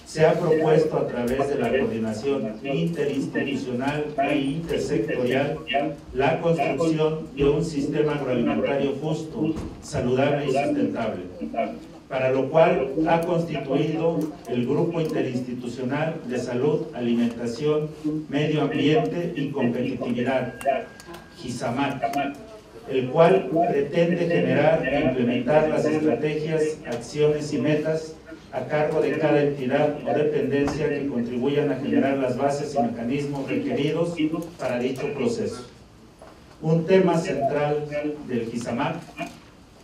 Se ha propuesto a través de la coordinación interinstitucional e intersectorial la construcción de un sistema agroalimentario justo, saludable y sustentable, para lo cual ha constituido el Grupo Interinstitucional de Salud, Alimentación, Medio Ambiente y Competitividad, GISAMAC, el cual pretende generar e implementar las estrategias, acciones y metas a cargo de cada entidad o dependencia que contribuyan a generar las bases y mecanismos requeridos para dicho proceso. Un tema central del GISAMAC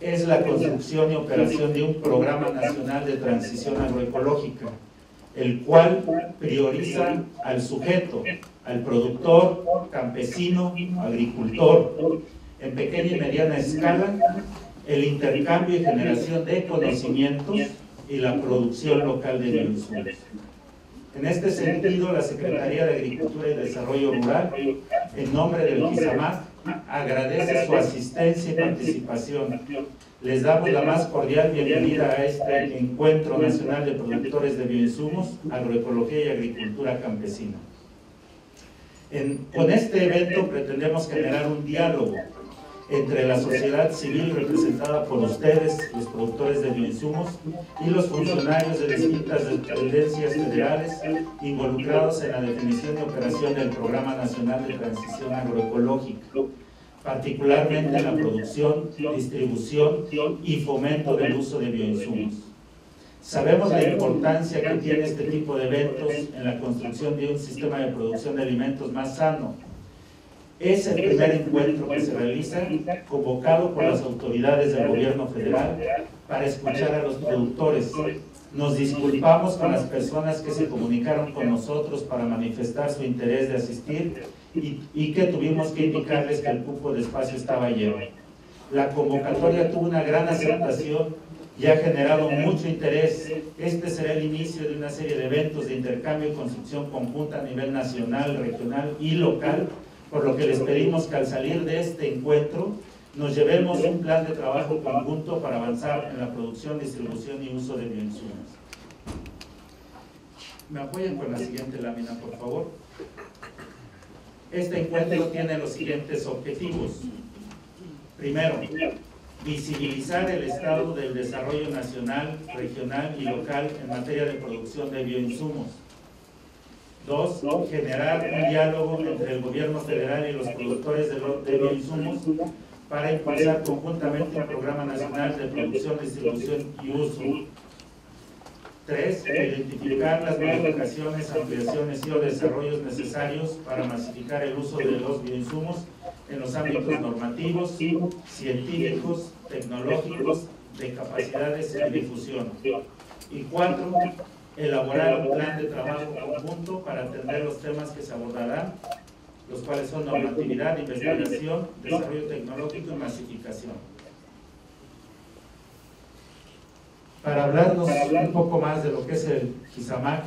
es la construcción y operación de un programa nacional de transición agroecológica, el cual prioriza al sujeto, al productor, campesino, agricultor, en pequeña y mediana escala, el intercambio y generación de conocimientos y la producción local de bioinsumos. En este sentido, la Secretaría de Agricultura y Desarrollo Rural, en nombre del GISAMAC, agradece su asistencia y participación. Les damos la más cordial bienvenida a este Encuentro Nacional de Productores de Bioinsumos, Agroecología y Agricultura Campesina. Con este evento pretendemos generar un diálogo entre la sociedad civil representada por ustedes, los productores de bioinsumos, y los funcionarios de distintas dependencias federales involucrados en la definición y operación del Programa Nacional de Transición Agroecológica, particularmente en la producción, distribución y fomento del uso de bioinsumos. Sabemos la importancia que tiene este tipo de eventos en la construcción de un sistema de producción de alimentos más sano. Es el primer encuentro que se realiza, convocado por las autoridades del gobierno federal para escuchar a los productores. Nos disculpamos con las personas que se comunicaron con nosotros para manifestar su interés de asistir y que tuvimos que indicarles que el cupo de espacio estaba lleno. La convocatoria tuvo una gran aceptación y ha generado mucho interés. Este será el inicio de una serie de eventos de intercambio y construcción conjunta a nivel nacional, regional y local, por lo que les pedimos que al salir de este encuentro nos llevemos un plan de trabajo conjunto para avanzar en la producción, distribución y uso de bioinsumos. ¿Me apoyan con la siguiente lámina, por favor? Este encuentro tiene los siguientes objetivos. Primero, visibilizar el estado del desarrollo nacional, regional y local en materia de producción de bioinsumos. 2. Generar un diálogo entre el gobierno federal y los productores de bioinsumos para impulsar conjuntamente un programa nacional de producción, distribución y uso. 3. Identificar las modificaciones, ampliaciones y o desarrollos necesarios para masificar el uso de los bioinsumos en los ámbitos normativos, científicos, tecnológicos, de capacidades y difusión. Y 4. Elaborar un plan de trabajo conjunto para atender los temas que se abordarán, los cuales son normatividad, investigación, desarrollo tecnológico y masificación. Para hablarnos un poco más de lo que es el GISAMAC,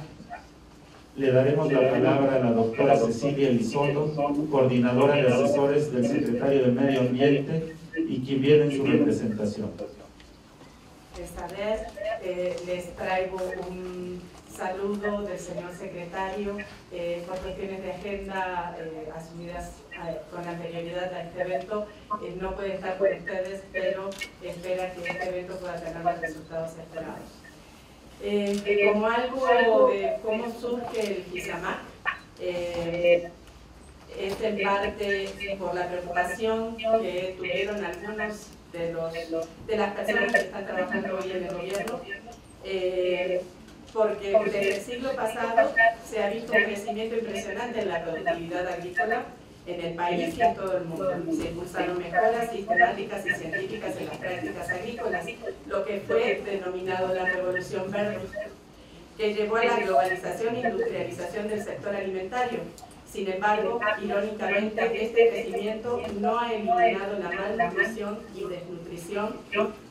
le daremos la palabra a la doctora Cecilia Elizondo, coordinadora de asesores del secretario de Medio Ambiente y quien viene en su representación. Esta vez les traigo un saludo del señor secretario por cuestiones de agenda asumidas con anterioridad a este evento. No puede estar con ustedes, pero espera que este evento pueda tener los resultados esperados. Como algo de cómo surge el GISAMAC, es en parte por la preocupación que tuvieron algunos de las personas que están trabajando hoy en el gobierno, porque desde el siglo pasado se ha visto un crecimiento impresionante en la productividad agrícola en el país y en todo el mundo. Se impulsaron mejoras sistemáticas y científicas en las prácticas agrícolas, lo que fue denominado la Revolución Verde, que llevó a la globalización e industrialización del sector alimentario. Sin embargo, irónicamente, este crecimiento no ha eliminado la malnutrición y desnutrición,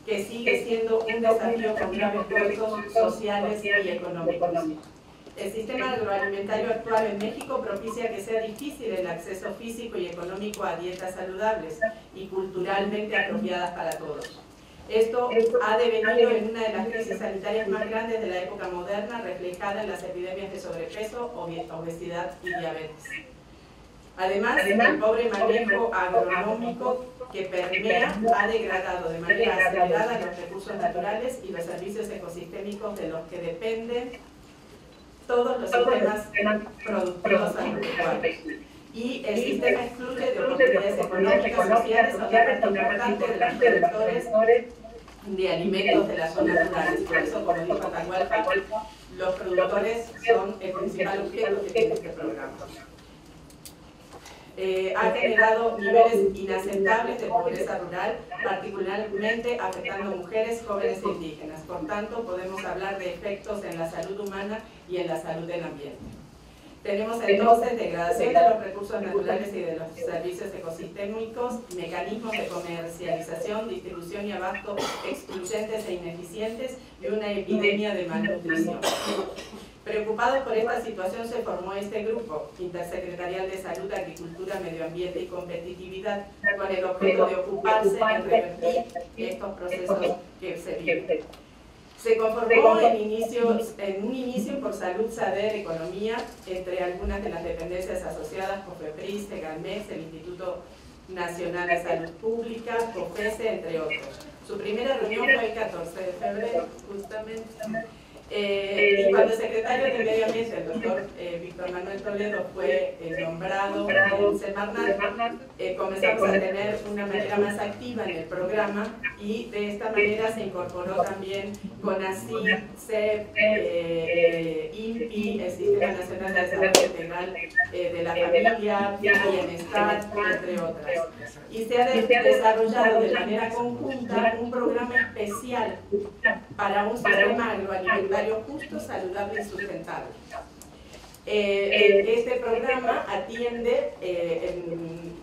que sigue siendo un desafío con graves costos sociales y económicos. El sistema agroalimentario actual en México propicia que sea difícil el acceso físico y económico a dietas saludables y culturalmente apropiadas para todos. Esto ha devenido en una de las crisis sanitarias más grandes de la época moderna, reflejada en las epidemias de sobrepeso, obesidad y diabetes. Además, el pobre manejo agronómico que permea ha degradado de manera acelerada los recursos naturales y los servicios ecosistémicos de los que dependen todos los sistemas productivos agropecuarios. Y el sistema excluye de oportunidades económicas, sociales, a una parte importante de los productores de alimentos de las zonas rurales. Por eso, como dijo Atahualpa, los productores son el principal objeto que tiene este programa. Ha generado niveles inaceptables de pobreza rural, particularmente afectando a mujeres, jóvenes e indígenas. Por tanto, podemos hablar de efectos en la salud humana y en la salud del ambiente. Tenemos entonces degradación de los recursos naturales y de los servicios ecosistémicos, mecanismos de comercialización, distribución y abasto excluyentes e ineficientes y una epidemia de malnutrición. Preocupados por esta situación se formó este grupo intersecretarial de Salud, Agricultura, Medio Ambiente y Competitividad con el objeto de ocuparse en revertir estos procesos que se viven. Se conformó en un inicio por Salud, Saber, Economía, entre algunas de las dependencias asociadas, COFEPRIS, SEGALMEX, el Instituto Nacional de Salud Pública, COFESE, entre otros. Su primera reunión fue el 14 de febrero, justamente. Y cuando el secretario de Medio Ambiente, el doctor Víctor Manuel Toledo, fue nombrado en Semarnat, comenzamos a tener una manera más activa en el programa y de esta manera se incorporó también CONACYT, CEP, INPI, el Sistema Nacional de Desarrollo Integral de la Familia, Bienestar, entre otras. Y se ha desarrollado de manera conjunta un programa especial para un sistema agroalimentario justo, saludable y sustentable. Este programa atiende,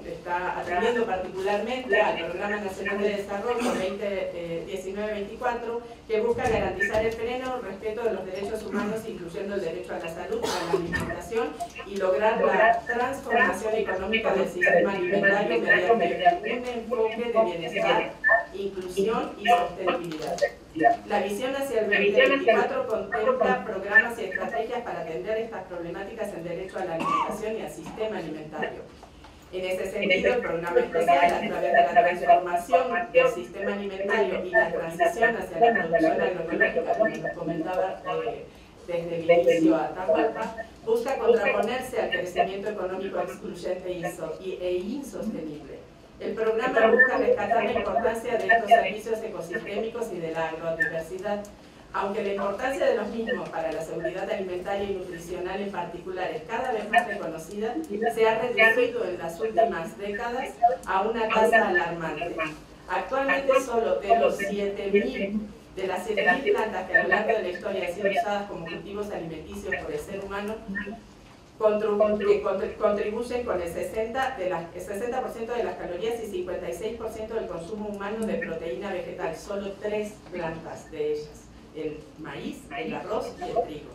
está atendiendo particularmente al Programa Nacional de Desarrollo 2019-24, que busca garantizar el pleno respeto de los derechos humanos, incluyendo el derecho a la salud, a la alimentación y lograr la transformación económica del sistema alimentario mediante un enfoque de bienestar, inclusión y sostenibilidad. La visión hacia el 2024 contempla programas y estrategias para atender estas problemáticas en derecho a la alimentación y al sistema alimentario. En ese sentido, el programa especial, a través de la transformación del sistema alimentario y la transición hacia la producción agroecológica, como nos comentaba desde el inicio a Atahualpa, busca contraponerse al crecimiento económico excluyente e insostenible. El programa busca rescatar la importancia de estos servicios ecosistémicos y de la agrodiversidad, aunque la importancia de los mismos para la seguridad alimentaria y nutricional en particular es cada vez más reconocida, se ha reducido en las últimas décadas a una tasa alarmante. Actualmente solo de las 7.000 plantas que a lo largo de la historia han sido usadas como cultivos alimenticios por el ser humano, contribuyen con el 60% de las calorías y 56% del consumo humano de proteína vegetal, solo 3 plantas de ellas, el maíz, el arroz y el trigo.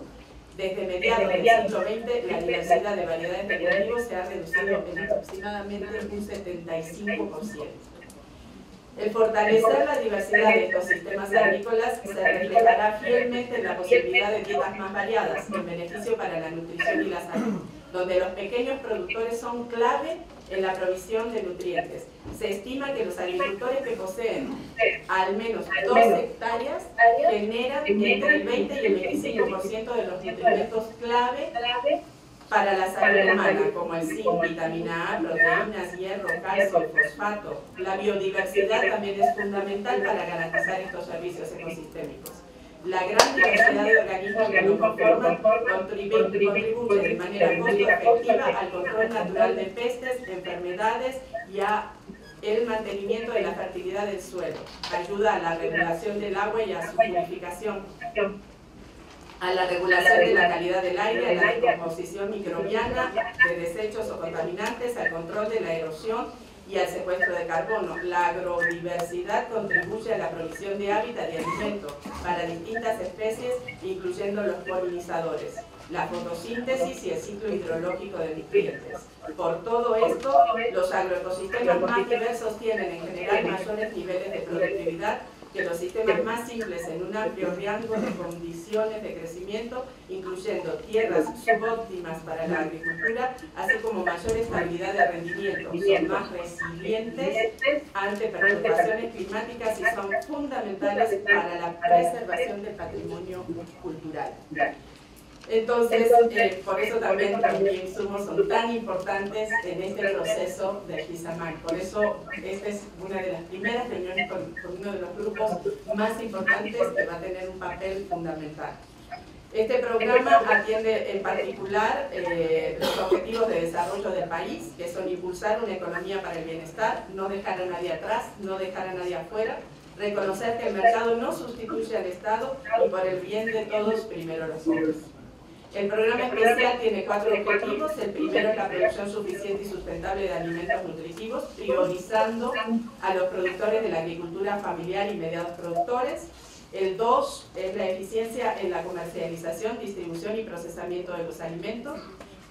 Desde mediados del siglo XX, la diversidad de variedades de cultivos se ha reducido en aproximadamente un 75%. El fortalecer la diversidad de estos sistemas agrícolas se reflejará fielmente en la posibilidad de dietas más variadas, en beneficio para la nutrición y la salud, donde los pequeños productores son clave en la provisión de nutrientes. Se estima que los agricultores que poseen al menos 2 hectáreas generan entre el 20 y el 25% de los nutrimentos clave para la salud humana, como el zinc, vitamina A, proteínas, hierro, calcio, fosfato. La biodiversidad también es fundamental para garantizar estos servicios ecosistémicos. La gran diversidad de organismos que lo conforman contribuye de manera costo-efectiva al control natural de pestes, enfermedades y al mantenimiento de la fertilidad del suelo. Ayuda a la regulación del agua y a su purificación, a la regulación de la calidad del aire, a la descomposición microbiana de desechos o contaminantes, al control de la erosión y al secuestro de carbono. La agrodiversidad contribuye a la provisión de hábitat y alimento para distintas especies, incluyendo los polinizadores, la fotosíntesis y el ciclo hidrológico de nutrientes. Por todo esto, los agroecosistemas más diversos tienen en general mayores niveles de productividad, que los sistemas más simples en un amplio rango de condiciones de crecimiento, incluyendo tierras subóptimas para la agricultura, así como mayor estabilidad de rendimiento, son más resilientes ante perturbaciones climáticas y son fundamentales para la preservación del patrimonio cultural. Entonces, por eso también los bioinsumos son tan importantes en este proceso del FISAMAC. Por eso, esta es una de las primeras reuniones con uno de los grupos más importantes que va a tener un papel fundamental. Este programa atiende en particular los objetivos de desarrollo del país, que son impulsar una economía para el bienestar, no dejar a nadie atrás, no dejar a nadie afuera, reconocer que el mercado no sustituye al Estado y por el bien de todos, primero los pobres. El programa especial tiene 4 objetivos. El primero es la producción suficiente y sustentable de alimentos nutritivos, priorizando a los productores de la agricultura familiar y medianos productores. El 2 es la eficiencia en la comercialización, distribución y procesamiento de los alimentos,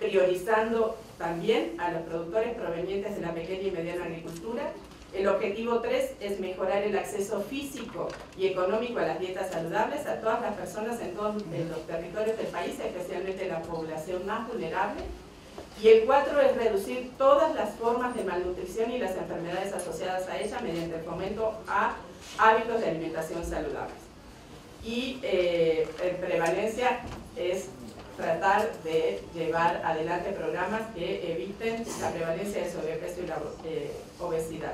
priorizando también a los productores provenientes de la pequeña y mediana agricultura. El objetivo 3 es mejorar el acceso físico y económico a las dietas saludables a todas las personas en todos los territorios del país, especialmente la población más vulnerable. Y el 4 es reducir todas las formas de malnutrición y las enfermedades asociadas a ella mediante el fomento a hábitos de alimentación saludables. Y en prevalencia es tratar de llevar adelante programas que eviten la prevalencia de sobrepeso y la obesidad.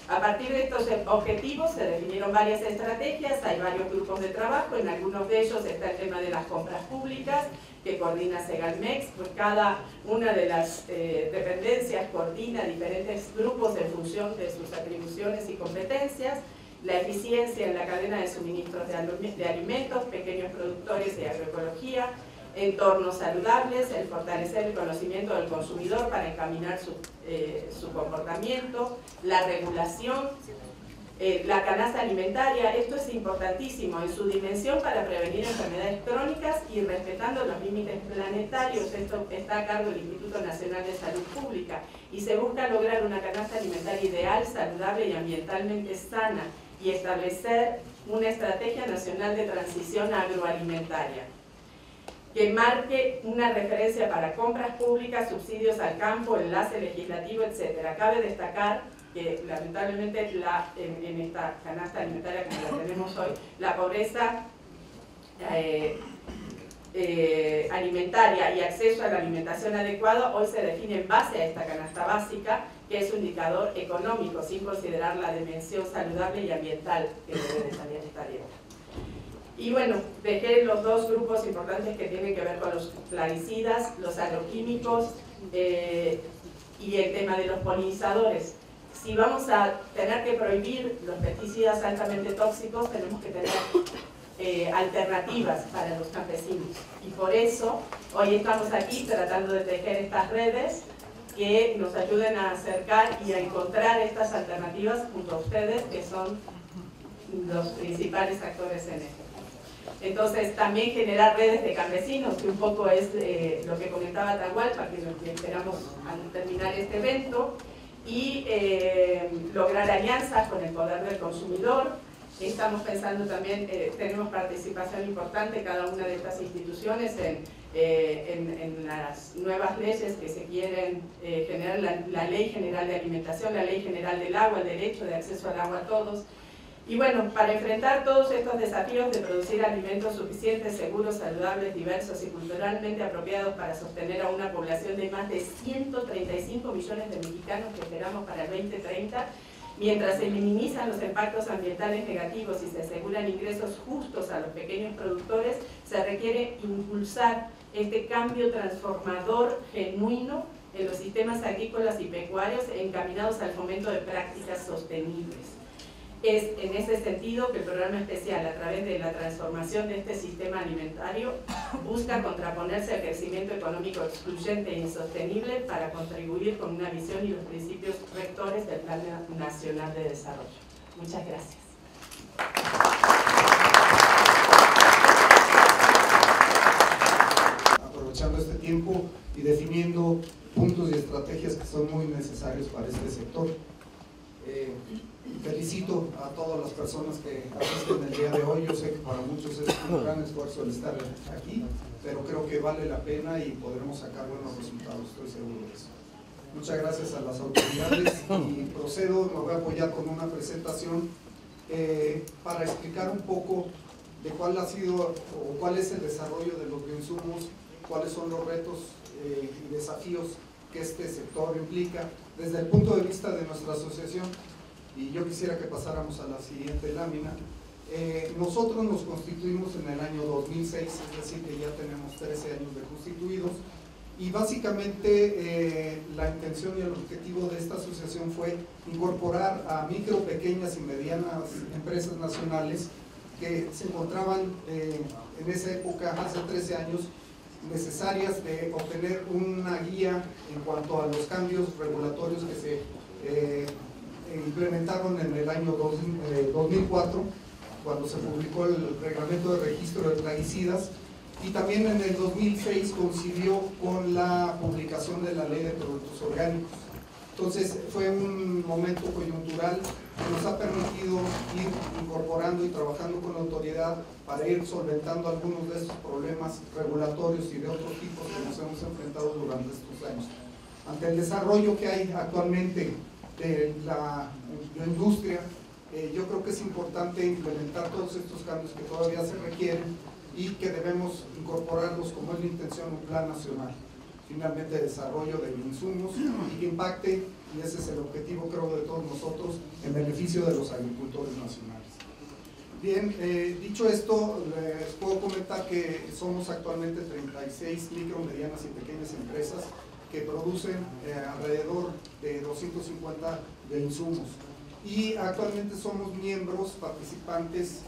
A partir de estos objetivos se definieron varias estrategias, hay varios grupos de trabajo, en algunos de ellos está el tema de las compras públicas, que coordina Segalmex, pues cada una de las dependencias coordina diferentes grupos en función de sus atribuciones y competencias, la eficiencia en la cadena de suministros de alimentos, pequeños productores y agroecología, entornos saludables, el fortalecer el conocimiento del consumidor para encaminar su comportamiento, la regulación, la canasta alimentaria. Esto es importantísimo en su dimensión para prevenir enfermedades crónicas y respetando los límites planetarios. Esto está a cargo del Instituto Nacional de Salud Pública y se busca lograr una canasta alimentaria ideal, saludable y ambientalmente sana y establecer una estrategia nacional de transición agroalimentaria que marque una referencia para compras públicas, subsidios al campo, enlace legislativo, etc. Cabe destacar que lamentablemente en esta canasta alimentaria como la tenemos hoy, la pobreza alimentaria y acceso a la alimentación adecuada hoy se define en base a esta canasta básica, que es un indicador económico, sin considerar la dimensión saludable y ambiental que debe de salir esta dieta. Y bueno, dejé los 2 grupos importantes que tienen que ver con los plaguicidas, los agroquímicos y el tema de los polinizadores. Si vamos a tener que prohibir los pesticidas altamente tóxicos, tenemos que tener alternativas para los campesinos. Y por eso, hoy estamos aquí tratando de tejer estas redes que nos ayuden a acercar y a encontrar estas alternativas junto a ustedes, que son los principales actores en esto. Entonces, también generar redes de campesinos, que un poco es lo que comentaba Atahualpa, que lo que esperamos al terminar este evento, y lograr alianzas con el poder del consumidor. Estamos pensando también, tenemos participación importante cada una de estas instituciones en las nuevas leyes que se quieren generar, la Ley General de Alimentación, la Ley General del Agua, el derecho de acceso al agua a todos. Y bueno, para enfrentar todos estos desafíos de producir alimentos suficientes, seguros, saludables, diversos y culturalmente apropiados para sostener a una población de más de 135 millones de mexicanos que esperamos para el 2030, mientras se minimizan los impactos ambientales negativos y se aseguran ingresos justos a los pequeños productores, se requiere impulsar este cambio transformador genuino en los sistemas agrícolas y pecuarios encaminados al fomento de prácticas sostenibles. Es en ese sentido que el programa especial, a través de la transformación de este sistema alimentario, busca contraponerse al crecimiento económico excluyente e insostenible para contribuir con una visión y los principios rectores del Plan Nacional de Desarrollo. Muchas gracias. Aprovechando este tiempo y definiendo puntos y estrategias que son muy necesarios para este sector. felicito a todas las personas que asisten el día de hoy. Yo sé que para muchos es un gran esfuerzo el estar aquí, pero creo que vale la pena y podremos sacar buenos resultados, estoy seguro de eso. Muchas gracias a las autoridades y procedo, me voy a apoyar con una presentación para explicar un poco de cuál ha sido o cuál es el desarrollo de los bioinsumos, cuáles son los retos y desafíos que este sector implica desde el punto de vista de nuestra asociación. Y yo quisiera que pasáramos a la siguiente lámina. Nosotros nos constituimos en el año 2006, es decir que ya tenemos 13 años de constituidos, y básicamente la intención y el objetivo de esta asociación fue incorporar a micro, pequeñas y medianas empresas nacionales que se encontraban en esa época, hace 13 años, necesarias de obtener una guía en cuanto a los cambios regulatorios que se implementaron en el año 2004, cuando se publicó el reglamento de registro de plaguicidas, y también en el 2006 coincidió con la publicación de la ley de productos orgánicos. Entonces fue un momento coyuntural que nos ha permitido ir incorporando y trabajando con la autoridad para ir solventando algunos de estos problemas regulatorios y de otros tipos que nos hemos enfrentado durante estos años. Ante el desarrollo que hay actualmente de la industria, yo creo que es importante implementar todos estos cambios que todavía se requieren y que debemos incorporarlos, como es la intención, un plan nacional, finalmente de desarrollo de insumos y que impacte, y ese es el objetivo creo de todos nosotros, en beneficio de los agricultores nacionales. Bien, dicho esto, les puedo comentar que somos actualmente 36 micro, medianas y pequeñas empresas que producen alrededor de 250 de insumos. Y actualmente somos miembros, participantes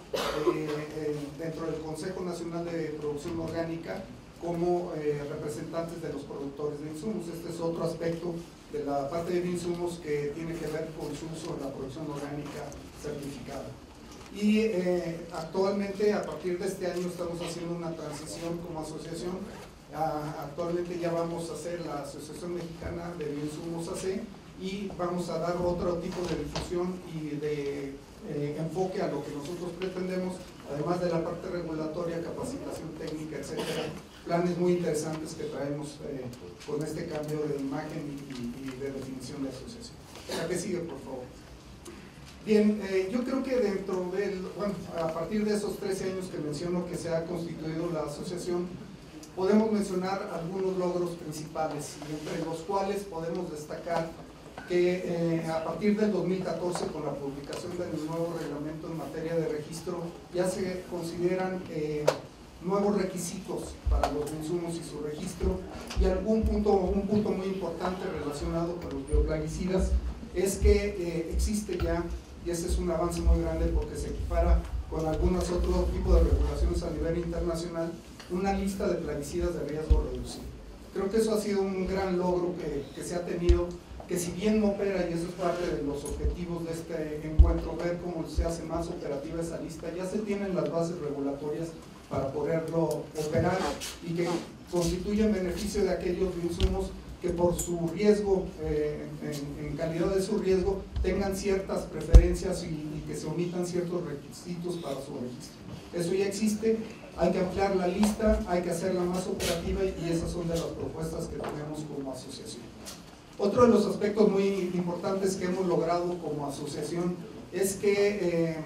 dentro del Consejo Nacional de Producción Orgánica como representantes de los productores de insumos. Este es otro aspecto de la parte de insumos que tiene que ver con su uso en la producción orgánica certificada. Y actualmente, a partir de este año, estamos haciendo una transición como asociación. Actualmente ya vamos a ser la Asociación Mexicana de Bioinsumos AC, y vamos a dar otro tipo de difusión y de enfoque a lo que nosotros pretendemos, además de la parte regulatoria, capacitación técnica, etcétera, planes muy interesantes que traemos con este cambio de imagen y de definición de asociación. La que sigue, por favor. Bien, yo creo que dentro del, bueno, a partir de esos 13 años que menciono que se ha constituido la asociación, podemos mencionar algunos logros principales, entre los cuales podemos destacar que a partir del 2014, con la publicación del nuevo reglamento en materia de registro, ya se consideran nuevos requisitos para los insumos y su registro, y un punto muy importante relacionado con los bioplaguicidas es que existe ya, y ese es un avance muy grande porque se equipara con algunos otros tipos de regulaciones a nivel internacional, una lista de plaguicidas de riesgo reducido. Creo que eso ha sido un gran logro que se ha tenido, que si bien no opera, y eso es parte de los objetivos de este encuentro, ver cómo se hace más operativa esa lista, ya se tienen las bases regulatorias para poderlo operar y que constituyen beneficio de aquellos insumos que por su riesgo, en calidad de su riesgo, tengan ciertas preferencias y que se omitan ciertos requisitos para su registro. Eso ya existe, hay que ampliar la lista, hay que hacerla más operativa, y esas son de las propuestas que tenemos como asociación. Otro de los aspectos muy importantes que hemos logrado como asociación es que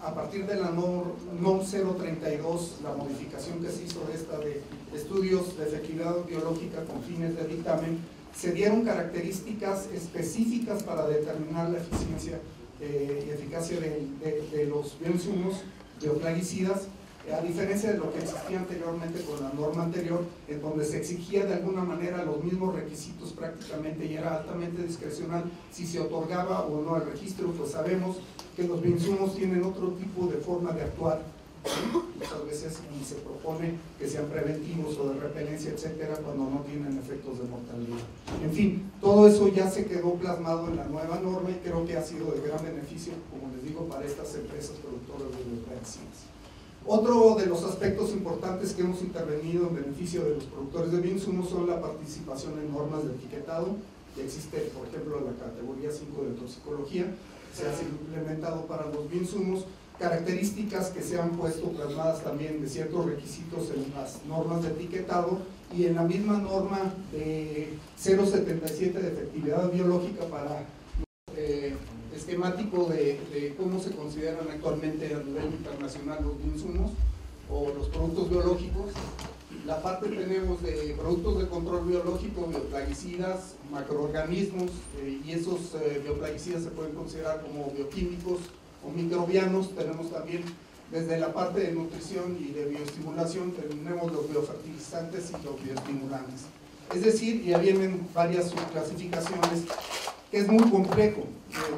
a partir de la NOM 032, la modificación que se hizo de esta de estudios de efectividad biológica con fines de dictamen, se dieron características específicas para determinar la eficiencia y eficacia de los bioinsumos bioplaguicidas, a diferencia de lo que existía anteriormente con la norma anterior, en donde se exigía de alguna manera los mismos requisitos prácticamente y era altamente discrecional si se otorgaba o no el registro. Pues sabemos que los bioinsumos tienen otro tipo de forma de actuar, muchas veces, y se propone que sean preventivos o de repelencia, etcétera, cuando no tienen efectos de mortalidad. En fin, todo eso ya se quedó plasmado en la nueva norma y creo que ha sido de gran beneficio, como les digo, para estas empresas productoras de bioplaguicidas. Otro de los aspectos importantes que hemos intervenido en beneficio de los productores de bioinsumos son la participación en normas de etiquetado. Ya existe, por ejemplo, la categoría 5 de toxicología, se ha implementado para los bioinsumos, características que se han puesto plasmadas también de ciertos requisitos en las normas de etiquetado y en la misma norma de 0.77 de efectividad biológica para esquemático de cómo se consideran actualmente a nivel internacional los bioinsumos o los productos biológicos. La parte tenemos de productos de control biológico, bioplaguicidas, macroorganismos, y esos bioplaguicidas se pueden considerar como bioquímicos o microbianos. Tenemos también desde la parte de nutrición y de bioestimulación, tenemos los biofertilizantes y los bioestimulantes. Es decir, ya vienen varias subclasificaciones, que es muy complejo.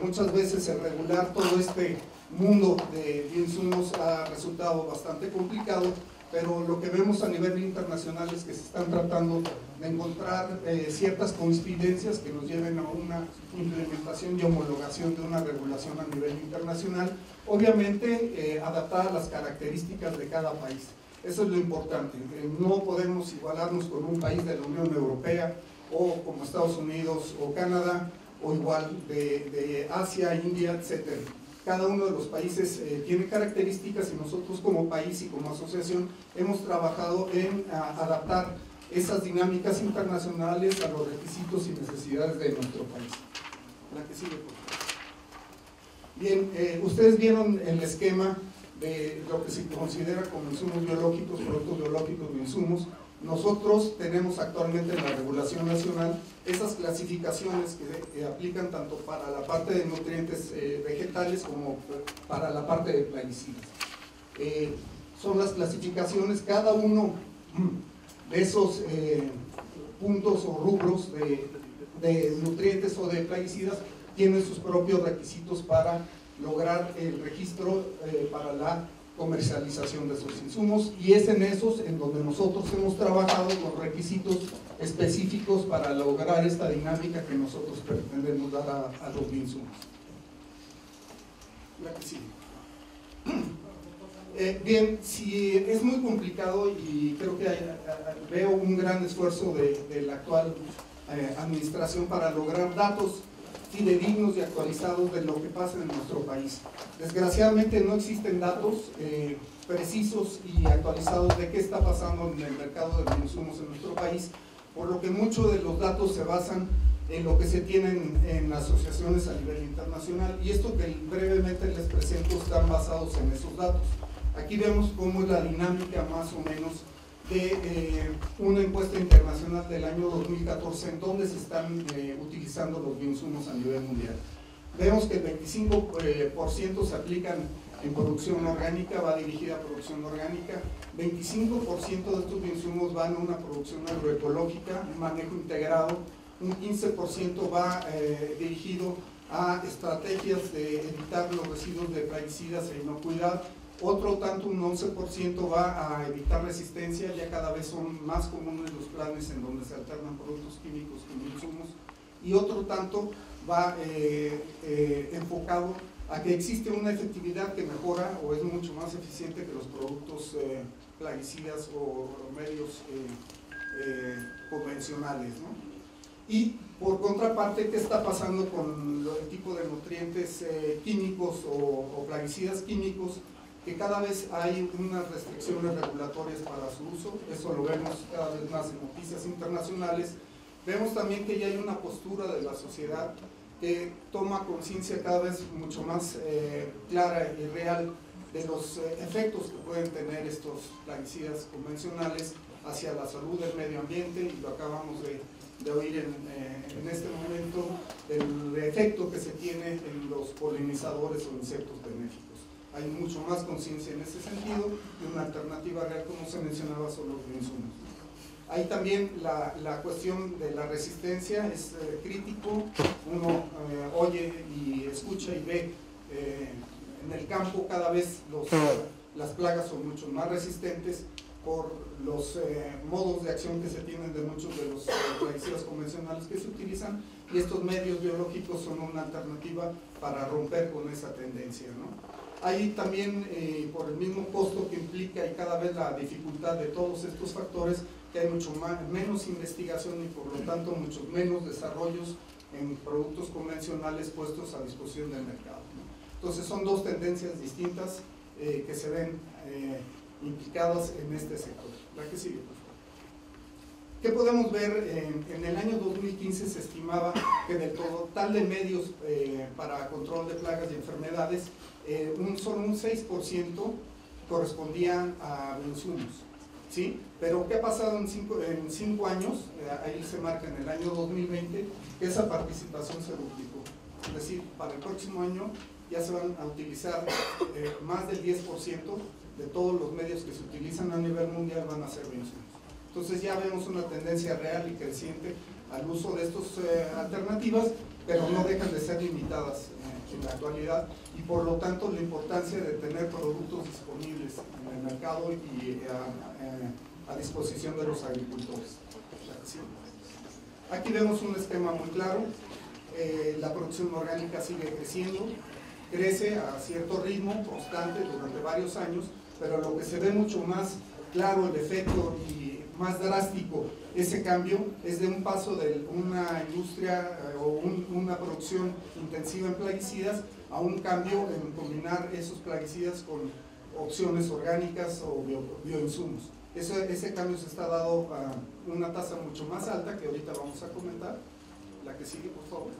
Muchas veces el regular todo este mundo de bioinsumos ha resultado bastante complicado, pero lo que vemos a nivel internacional es que se están tratando de encontrar ciertas coincidencias que nos lleven a una implementación y homologación de una regulación a nivel internacional, obviamente adaptada a las características de cada país. Eso es lo importante. No podemos igualarnos con un país de la Unión Europea o como Estados Unidos o Canadá, o igual de Asia, India, etcétera. Cada uno de los países tiene características y nosotros como país y como asociación hemos trabajado en adaptar esas dinámicas internacionales a los requisitos y necesidades de nuestro país. La que sigue, por favor. Bien, ustedes vieron el esquema de lo que se considera como insumos biológicos, productos biológicos, bioinsumos. Nosotros tenemos actualmente en la regulación nacional esas clasificaciones que aplican tanto para la parte de nutrientes vegetales como para la parte de plaguicidas. Son las clasificaciones, cada uno de esos puntos o rubros de nutrientes o de plaguicidas tienen sus propios requisitos para lograr el registro para la comercialización de esos insumos, y es en esos en donde nosotros hemos trabajado los requisitos específicos para lograr esta dinámica que nosotros pretendemos dar a los bioinsumos. La que sigue. Bien, si es muy complicado y creo que veo un gran esfuerzo de la actual administración para lograr datos fidedignos y actualizados de lo que pasa en nuestro país. Desgraciadamente no existen datos precisos y actualizados de qué está pasando en el mercado de bioinsumos en nuestro país, por lo que muchos de los datos se basan en lo que se tienen en asociaciones a nivel internacional, y esto que brevemente les presento están basados en esos datos. Aquí vemos cómo es la dinámica más o menos de una encuesta internacional del año 2014 en donde se están utilizando los bioinsumos a nivel mundial. Vemos que el 25% se aplican en producción orgánica, va dirigida a producción orgánica, 25% de estos bioinsumos van a una producción agroecológica, un manejo integrado, un 15% va dirigido a estrategias de evitar los residuos de plaguicidas e inocuidad. Otro tanto, un 11% va a evitar resistencia, ya cada vez son más comunes los planes en donde se alternan productos químicos con insumos, y otro tanto va enfocado a que existe una efectividad que mejora o es mucho más eficiente que los productos plaguicidas o medios convencionales, ¿no? Y por contraparte, ¿qué está pasando con el tipo de nutrientes químicos o plaguicidas químicos? Que cada vez hay unas restricciones regulatorias para su uso, eso lo vemos cada vez más en noticias internacionales. Vemos también que ya hay una postura de la sociedad que toma conciencia cada vez mucho más clara y real de los efectos que pueden tener estos plaguicidas convencionales hacia la salud del medio ambiente, y lo acabamos de oír en este momento, del efecto que se tiene en los polinizadores o insectos benéficos. Hay mucho más conciencia en ese sentido, y una alternativa real, como se mencionaba, son los bioinsumos. Hay también la cuestión de la resistencia, es crítico. Uno oye y escucha y ve en el campo cada vez las plagas son mucho más resistentes por los modos de acción que se tienen de muchos de los plaguicidas convencionales que se utilizan, y estos medios biológicos son una alternativa para romper con esa tendencia, ¿no? Hay también, por el mismo costo que implica y cada vez la dificultad de todos estos factores, que hay mucho menos investigación y por lo tanto muchos menos desarrollos en productos convencionales puestos a disposición del mercado, ¿no? Entonces son dos tendencias distintas que se ven implicadas en este sector. La que sigue, por favor. ¿Qué podemos ver? En el año 2015 se estimaba que del total de medios para control de plagas y enfermedades, solo un 6% correspondían a insumos, ¿sí? Pero ¿qué ha pasado en 5 años? Ahí se marca en el año 2020 que esa participación se duplicó. Es decir, para el próximo año ya se van a utilizar más del 10% de todos los medios que se utilizan a nivel mundial van a ser bioinsumos. Entonces ya vemos una tendencia real y creciente al uso de estas alternativas, pero no dejan de ser limitadas en la actualidad, y por lo tanto la importancia de tener productos disponibles en el mercado y a disposición de los agricultores. Aquí vemos un esquema muy claro. La producción orgánica sigue creciendo, crece a cierto ritmo constante durante varios años, pero lo que se ve mucho más claro el efecto y más drástico ese cambio es de un paso de una industria o una producción intensiva en plaguicidas a un cambio en combinar esos plaguicidas con opciones orgánicas o bioinsumos. Ese cambio se está dando a una tasa mucho más alta que ahorita vamos a comentar. La que sigue, por favor.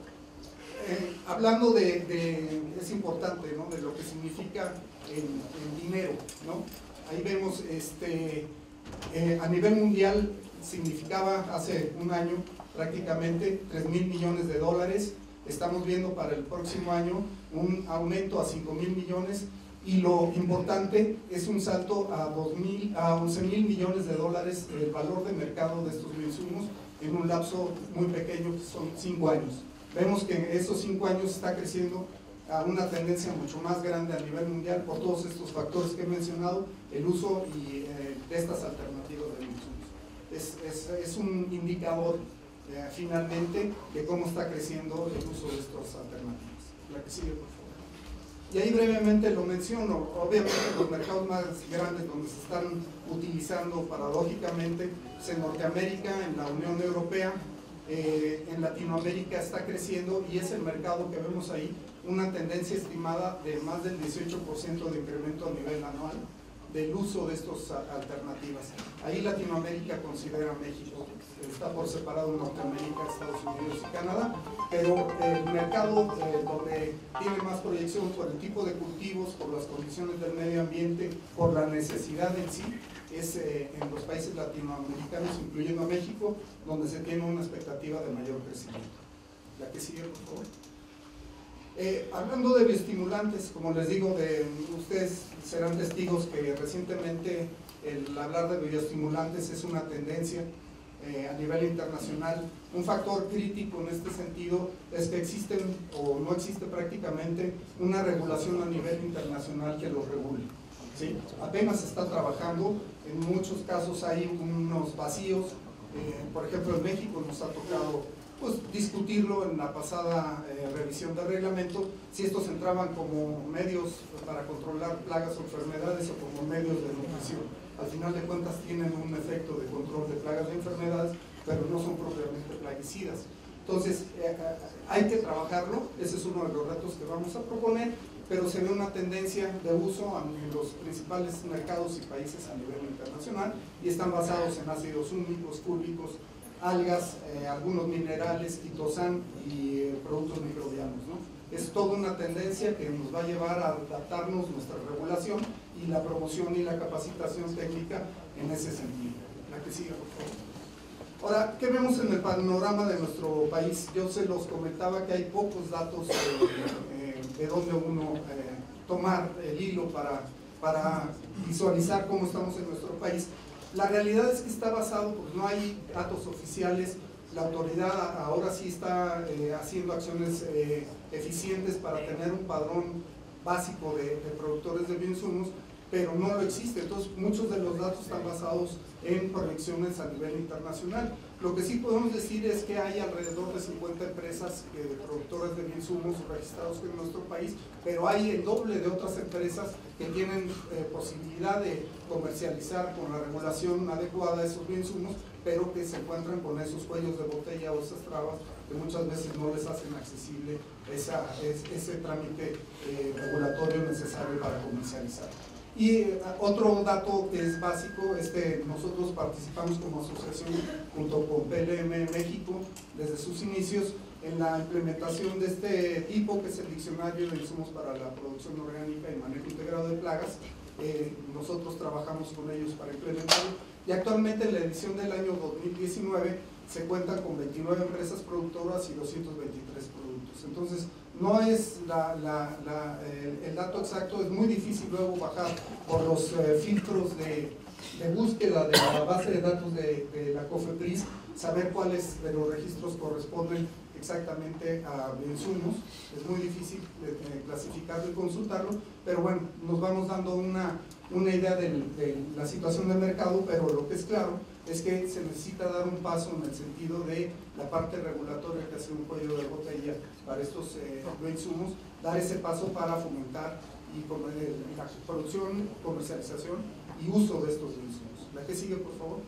Hablando es importante, ¿no?, de lo que significa en dinero, ¿no? Ahí vemos a nivel mundial significaba hace un año prácticamente 3.000 millones de dólares. Estamos viendo para el próximo año un aumento a 5.000 millones, y lo importante es un salto a 11.000 millones de dólares el valor de mercado de estos bioinsumos en un lapso muy pequeño, que son 5 años. Vemos que en esos 5 años está creciendo a una tendencia mucho más grande a nivel mundial por todos estos factores que he mencionado, el uso de estas alternativas de bioinsumos. Es un indicador finalmente de cómo está creciendo el uso de estas alternativas. La que sigue, por favor. Y ahí brevemente lo menciono. Obviamente los mercados más grandes donde se están utilizando paradójicamente es en Norteamérica, en la Unión Europea, en Latinoamérica está creciendo, y es el mercado que vemos ahí, una tendencia estimada de más del 18% de incremento a nivel anual del uso de estas alternativas. Ahí Latinoamérica considera México, está por separado Norteamérica, Estados Unidos y Canadá, pero el mercado donde tiene más proyección por el tipo de cultivos, por las condiciones del medio ambiente, por la necesidad en sí, es en los países latinoamericanos, incluyendo a México, donde se tiene una expectativa de mayor crecimiento. La que sigue, por favor. Hablando de bioestimulantes, como les digo, ustedes serán testigos que recientemente el hablar de bioestimulantes es una tendencia a nivel internacional. Un factor crítico en este sentido es que existen o no existe prácticamente una regulación a nivel internacional que los regule, ¿sí? Apenas se está trabajando, en muchos casos hay unos vacíos. Por ejemplo, en México nos ha tocado discutirlo en la pasada revisión del reglamento, si estos entraban como medios para controlar plagas o enfermedades o como medios de nutrición. Al final de cuentas tienen un efecto de control de plagas y enfermedades, pero no son propiamente plaguicidas. Entonces hay que trabajarlo, ese es uno de los retos que vamos a proponer, pero se ve una tendencia de uso en los principales mercados y países a nivel internacional, y están basados en ácidos húmicos, cúricos, algas, algunos minerales, quitosan y productos microbianos, ¿no? Es toda una tendencia que nos va a llevar a adaptarnos nuestra regulación y la promoción y la capacitación técnica en ese sentido. La que siga, por favor. Ahora, ¿qué vemos en el panorama de nuestro país? Yo se los comentaba que hay pocos datos de donde uno tomar el hilo para visualizar cómo estamos en nuestro país. La realidad es que está basado, pues no hay datos oficiales. La autoridad ahora sí está haciendo acciones eficientes para tener un padrón básico de productores de bioinsumos, pero no lo existe. Entonces muchos de los datos están basados en proyecciones a nivel internacional. Lo que sí podemos decir es que hay alrededor de 50 empresas productoras de bioinsumos registrados en nuestro país, pero hay el doble de otras empresas que tienen posibilidad de comercializar con la regulación adecuada esos bioinsumos, pero que se encuentran con esos cuellos de botella o esas trabas que muchas veces no les hacen accesible ese trámite regulatorio necesario para comercializar. Y otro dato que es básico es que nosotros participamos como asociación junto con PLM México desde sus inicios en la implementación de este tipo, que es el Diccionario de Insumos para la Producción Orgánica y Manejo Integrado de Plagas. Nosotros trabajamos con ellos para implementarlo, y actualmente en la edición del año 2019 se cuentan con 29 empresas productoras y 223 productos. Entonces, no es el dato exacto, es muy difícil luego bajar por los filtros de búsqueda de la base de datos de la COFEPRIS, saber cuáles de los registros corresponden exactamente a insumos. Es muy difícil clasificarlo y consultarlo, pero bueno, nos vamos dando una idea de la situación del mercado, pero lo que es claro es que se necesita dar un paso en el sentido de la parte regulatoria, que hace un cuello de botella para estos insumos, dar ese paso para fomentar la producción, comercialización y uso de estos insumos. La que sigue, por favor.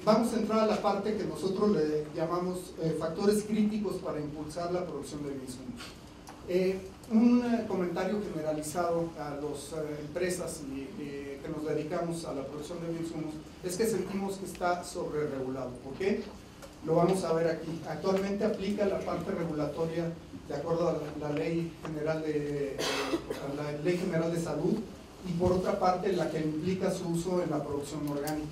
Vamos a entrar a la parte que nosotros le llamamos factores críticos para impulsar la producción de insumos. Un comentario generalizado a las empresas que nos dedicamos a la producción de bioinsumos es que sentimos que está sobreregulado. ¿Por qué? Lo vamos a ver aquí. Actualmente aplica la parte regulatoria de acuerdo a la Ley General de Salud, y por otra parte la que implica su uso en la producción orgánica,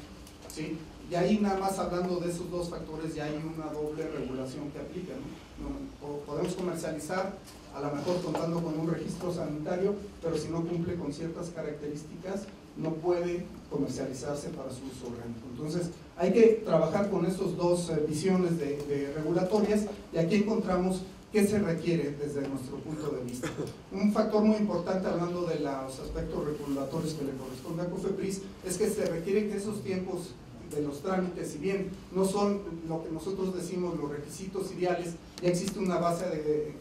¿sí? Y ahí nada más hablando de esos dos factores ya hay una doble regulación que aplica, ¿no? Podemos comercializar a lo mejor contando con un registro sanitario, pero si no cumple con ciertas características no puede comercializarse para su uso orgánico. Entonces hay que trabajar con estas dos visiones de regulatorias, y aquí encontramos qué se requiere desde nuestro punto de vista. Un factor muy importante, hablando de los aspectos regulatorios que le corresponde a COFEPRIS, es que se requiere que esos tiempos de los trámites, si bien no son lo que nosotros decimos los requisitos ideales, ya existe una base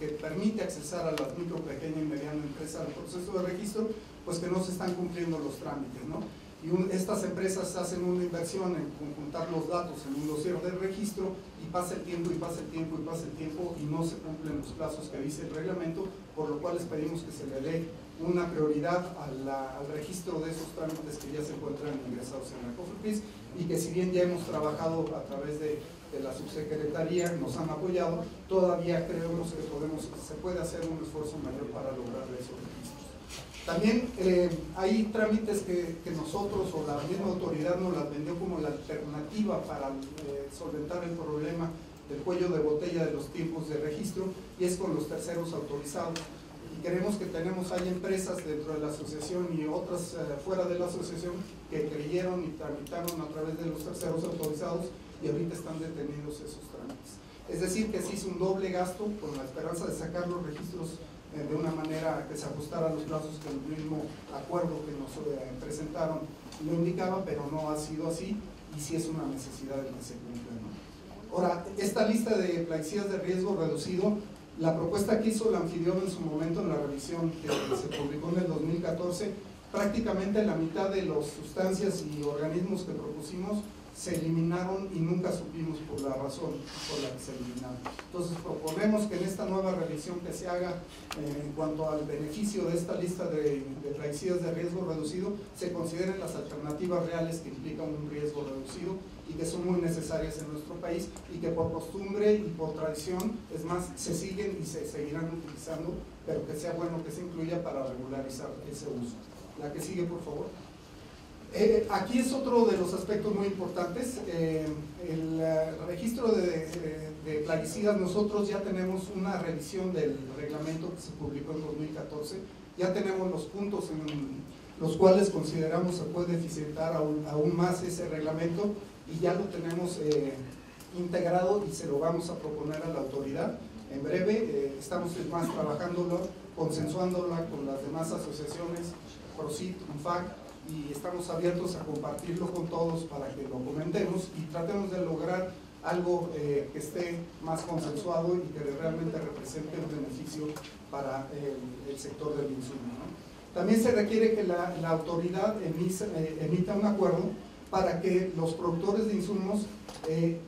que permite accesar a las micro, pequeña y mediana empresas al proceso de registro, pues que no se están cumpliendo los trámites, ¿no? Y estas empresas hacen una inversión en conjuntar los datos en un dossier de registro, y pasa el tiempo y pasa el tiempo y pasa el tiempo y no se cumplen los plazos que dice el reglamento, por lo cual les pedimos que se le dé una prioridad al registro de esos trámites que ya se encuentran ingresados en la COFEPRIS, y que si bien ya hemos trabajado a través de la subsecretaría, nos han apoyado, todavía creemos que se puede hacer un esfuerzo mayor para lograr esos registros. También hay trámites que nosotros o la misma autoridad nos las vendió como la alternativa para solventar el problema del cuello de botella de los tiempos de registro, y es con los terceros autorizados. Y creemos que hay empresas dentro de la asociación y otras fuera de la asociación que creyeron y tramitaron a través de los terceros autorizados, y ahorita están detenidos esos trámites. Es decir, que se hizo un doble gasto con la esperanza de sacar los registros de una manera que se ajustara a los plazos que el mismo acuerdo que nos presentaron lo indicaba, pero no ha sido así, y sí es una necesidad de que se cumpla, ¿no? Ahora, esta lista de plaguicidas de riesgo reducido, la propuesta que hizo el anfitrión en su momento en la revisión que se publicó en el 2014, prácticamente la mitad de las sustancias y organismos que propusimos se eliminaron y nunca supimos por la razón por la que se eliminaron. Entonces proponemos que en esta nueva revisión que se haga en cuanto al beneficio de esta lista de plaguicidas de riesgo reducido, se consideren las alternativas reales que implican un riesgo reducido y que son muy necesarias en nuestro país, y que por costumbre y por tradición, es más, se siguen y se seguirán utilizando, pero que sea bueno que se incluya para regularizar ese uso. La que sigue, por favor. Aquí es otro de los aspectos muy importantes, el registro de plaguicidas. Nosotros ya tenemos una revisión del reglamento que se publicó en 2014, ya tenemos los puntos en los cuales consideramos se puede eficientar aún más ese reglamento, y ya lo tenemos integrado y se lo vamos a proponer a la autoridad en breve. Estamos más trabajándolo, consensuándola con las demás asociaciones, PROCIT, UNFAC, y estamos abiertos a compartirlo con todos para que lo comentemos y tratemos de lograr algo que esté más consensuado y que realmente represente un beneficio para el sector del insumo, ¿no? También se requiere que la autoridad emita un acuerdo para que los productores de insumos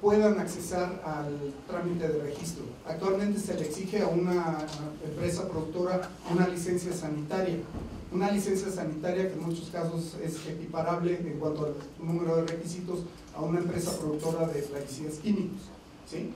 puedan accesar al trámite de registro. Actualmente se le exige a una empresa productora una licencia sanitaria que en muchos casos es equiparable en cuanto al número de requisitos a una empresa productora de plaguicidas químicos, ¿sí?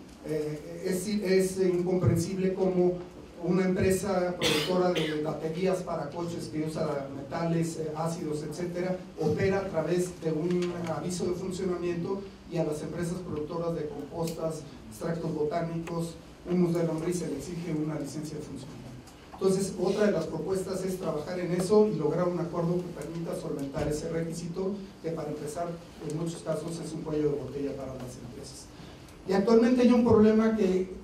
Es incomprensible cómo una empresa productora de baterías para coches que usa metales, ácidos, etcétera, opera a través de un aviso de funcionamiento, y a las empresas productoras de compostas, extractos botánicos, humus de lombriz se le exige una licencia de funcionamiento. Entonces, otra de las propuestas es trabajar en eso y lograr un acuerdo que permita solventar ese requisito, que para empezar, en muchos casos es un cuello de botella para las empresas. Y actualmente hay un problema que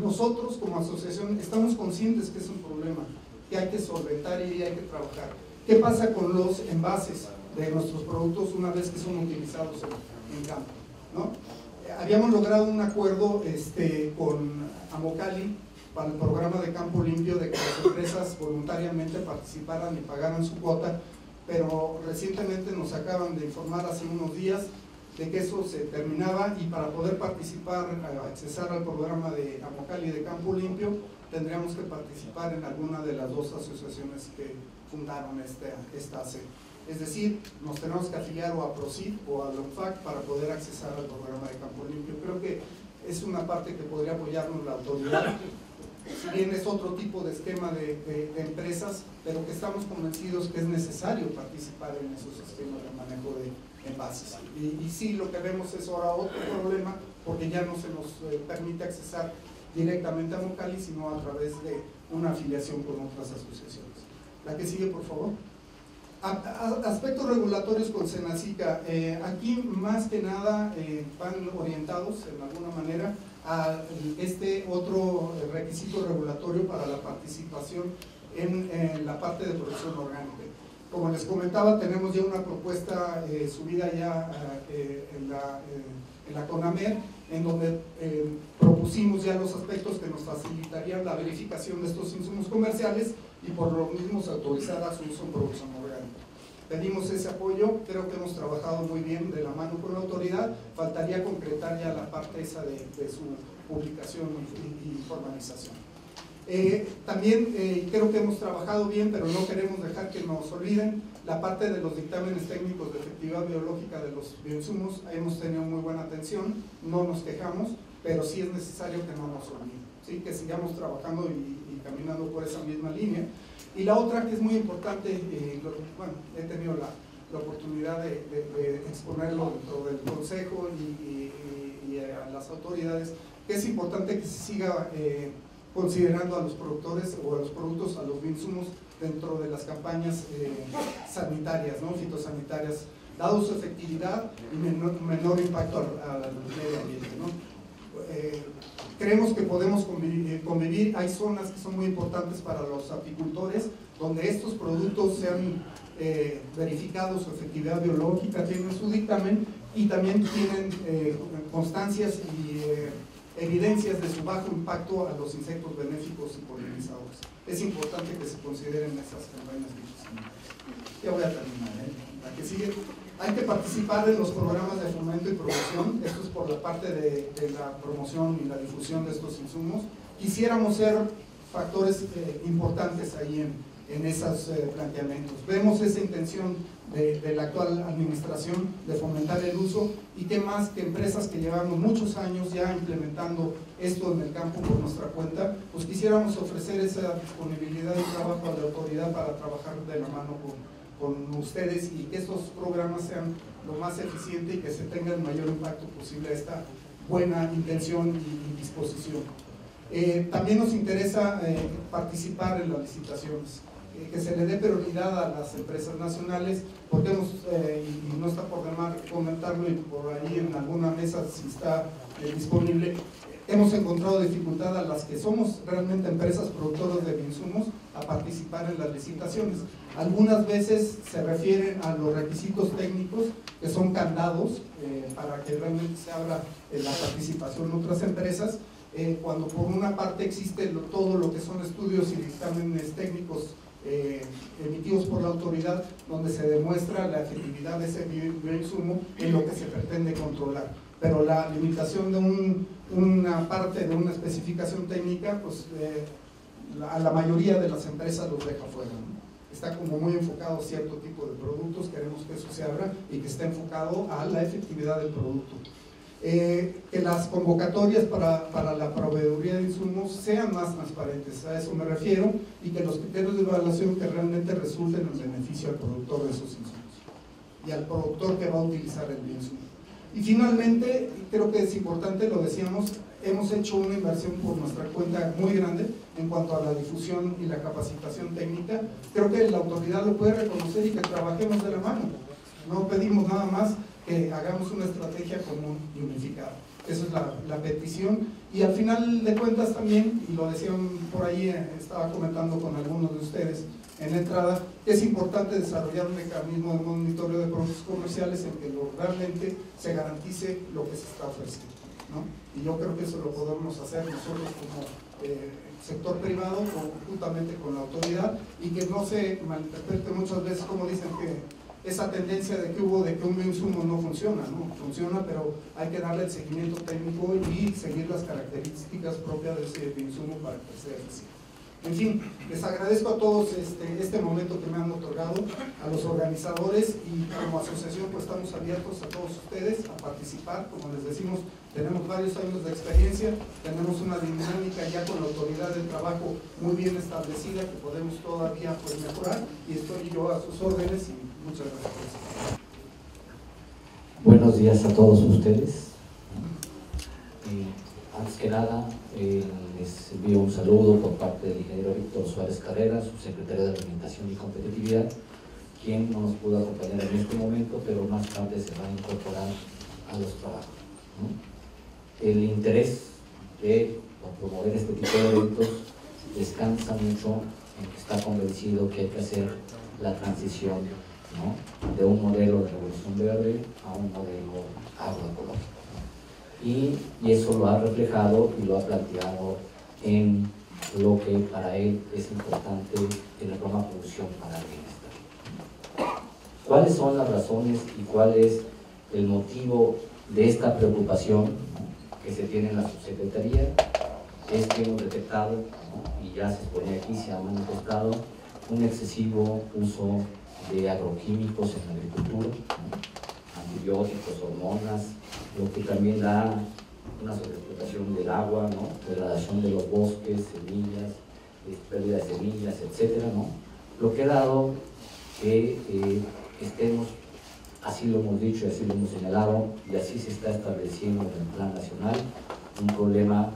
nosotros como asociación estamos conscientes que es un problema que hay que solventar y hay que trabajar. ¿Qué pasa con los envases de nuestros productos una vez que son utilizados en campo, ¿no? Habíamos logrado un acuerdo con Amocali para el programa de Campo Limpio, de que las empresas voluntariamente participaran y pagaran su cuota, pero recientemente nos acaban de informar hace unos días de que eso se terminaba, y para poder participar, accesar al programa de Amocali de Campo Limpio, tendríamos que participar en alguna de las dos asociaciones que fundaron esta ACE. Es decir, nos tenemos que afiliar o a PROCID o a LONFAC para poder accesar al programa de Campo Limpio. Creo que es una parte que podría apoyarnos la autoridad, si bien es otro tipo de esquema de empresas, pero que estamos convencidos que es necesario participar en esos esquemas de manejo de envases. Y sí, lo que vemos es ahora otro problema, porque ya no se nos permite accesar directamente a Amocali, sino a través de una afiliación con otras asociaciones. La que sigue, por favor. Aspectos regulatorios con Senacica. Aquí más que nada van orientados en alguna manera a otro requisito regulatorio para la participación en la parte de producción orgánica. Como les comentaba, tenemos ya una propuesta subida ya en la CONAMER, en donde propusimos ya los aspectos que nos facilitarían la verificación de estos insumos comerciales y por lo mismo autorizar a su uso en producción orgánica. Pedimos ese apoyo, creo que hemos trabajado muy bien de la mano con la autoridad, faltaría concretar ya la parte esa de su publicación y formalización. También creo que hemos trabajado bien, pero no queremos dejar que nos olviden la parte de los dictámenes técnicos de efectividad biológica de los bioinsumos. Hemos tenido muy buena atención, no nos quejamos, pero sí es necesario que no nos olviden, ¿sí? Que sigamos trabajando y caminando por esa misma línea. Y la otra que es muy importante, bueno, he tenido la oportunidad de exponerlo dentro del consejo y a las autoridades, que es importante que se siga considerando a los productores o a los productos, a los bioinsumos dentro de las campañas sanitarias, ¿no? Fitosanitarias, dado su efectividad y menor impacto al medio ambiente, ¿no? Creemos que podemos convivir. Hay zonas que son muy importantes para los apicultores, donde estos productos sean verificados su efectividad biológica, tienen su dictamen y también tienen constancias y evidencias de su bajo impacto a los insectos benéficos y polinizadores. Es importante que se consideren esas campañas. Ya voy a terminar, la que sigue. Hay que participar en los programas de fomento y promoción. Esto es por la parte de la promoción y la difusión de estos insumos. Quisiéramos ser factores importantes ahí en esos planteamientos. Vemos esa intención de la actual administración de fomentar el uso, y qué más que empresas que llevamos muchos años ya implementando esto en el campo por nuestra cuenta, pues quisiéramos ofrecer esa disponibilidad y trabajo a la autoridad para trabajar de la mano con ustedes, y que estos programas sean lo más eficiente y que se tenga el mayor impacto posible a esta buena intención y disposición. También nos interesa participar en las licitaciones, que se le dé prioridad a las empresas nacionales, porque hemos, y no está por demás comentarlo, y por ahí en alguna mesa si está disponible, hemos encontrado dificultad a las que somos realmente empresas productoras de bioinsumos a participar en las licitaciones. Algunas veces se refieren a los requisitos técnicos, que son candados para que realmente se abra la participación de otras empresas, cuando por una parte existe todo lo que son estudios y dictámenes técnicos emitidos por la autoridad, donde se demuestra la efectividad de ese bioinsumo en lo que se pretende controlar. Pero la limitación de una parte de una especificación técnica, pues a la mayoría de las empresas los deja fuera, ¿no? Está como muy enfocado a cierto tipo de productos, queremos que eso se abra y que esté enfocado a la efectividad del producto. Que las convocatorias para la proveeduría de insumos sean más transparentes, a eso me refiero, y que los criterios de evaluación que realmente resulten en beneficio al productor de esos insumos y al productor que va a utilizar el bioinsumo. Y finalmente, creo que es importante, lo decíamos, hemos hecho una inversión por nuestra cuenta muy grande en cuanto a la difusión y la capacitación técnica. Creo que la autoridad lo puede reconocer y que trabajemos de la mano. No pedimos nada más que hagamos una estrategia común y unificada. Esa es la petición. Y al final de cuentas también, y lo decían por ahí, estaba comentando con algunos de ustedes en la entrada, es importante desarrollar un mecanismo de monitoreo de productos comerciales en que realmente se garantice lo que se está ofreciendo, ¿no? Y yo creo que eso lo podemos hacer nosotros como sector privado, conjuntamente con la autoridad, y que no se malinterprete muchas veces como dicen que esa tendencia de que hubo de que un bioinsumo no funciona, ¿no? Funciona, pero hay que darle el seguimiento técnico y seguir las características propias de ese bioinsumo para que sea eficiente. En fin, les agradezco a todos este momento que me han otorgado, a los organizadores, y como asociación pues estamos abiertos a todos ustedes a participar. Como les decimos, tenemos varios años de experiencia, tenemos una dinámica ya con la autoridad del trabajo muy bien establecida que podemos todavía pues mejorar, y estoy yo a sus órdenes y muchas gracias. Buenos días a todos ustedes. Antes que nada, les envío un saludo por parte del ingeniero Víctor Suárez Carrera, subsecretario de Alimentación y Competitividad, quien no nos pudo acompañar en este momento, pero más tarde se va a incorporar a los trabajos, ¿no? El interés por promover este tipo de eventos descansa mucho en que está convencido que hay que hacer la transición, ¿no?, de un modelo de revolución verde a un modelo agroecológico. Y eso lo ha reflejado y lo ha planteado en lo que para él es importante en el programa Producción para el Bienestar. ¿Cuáles son las razones y cuál es el motivo de esta preocupación que se tiene en la subsecretaría? Es que hemos detectado, ¿no?, y ya se expone aquí, se ha manifestado un excesivo uso de agroquímicos en la agricultura, ¿no?, antibióticos, hormonas, lo que también da una sobreexplotación del agua, ¿no?, degradación de los bosques, semillas, pérdida de semillas, etcétera, ¿no? Lo que ha dado que estemos, así lo hemos dicho, así lo hemos señalado, y así se está estableciendo en el plan nacional, un problema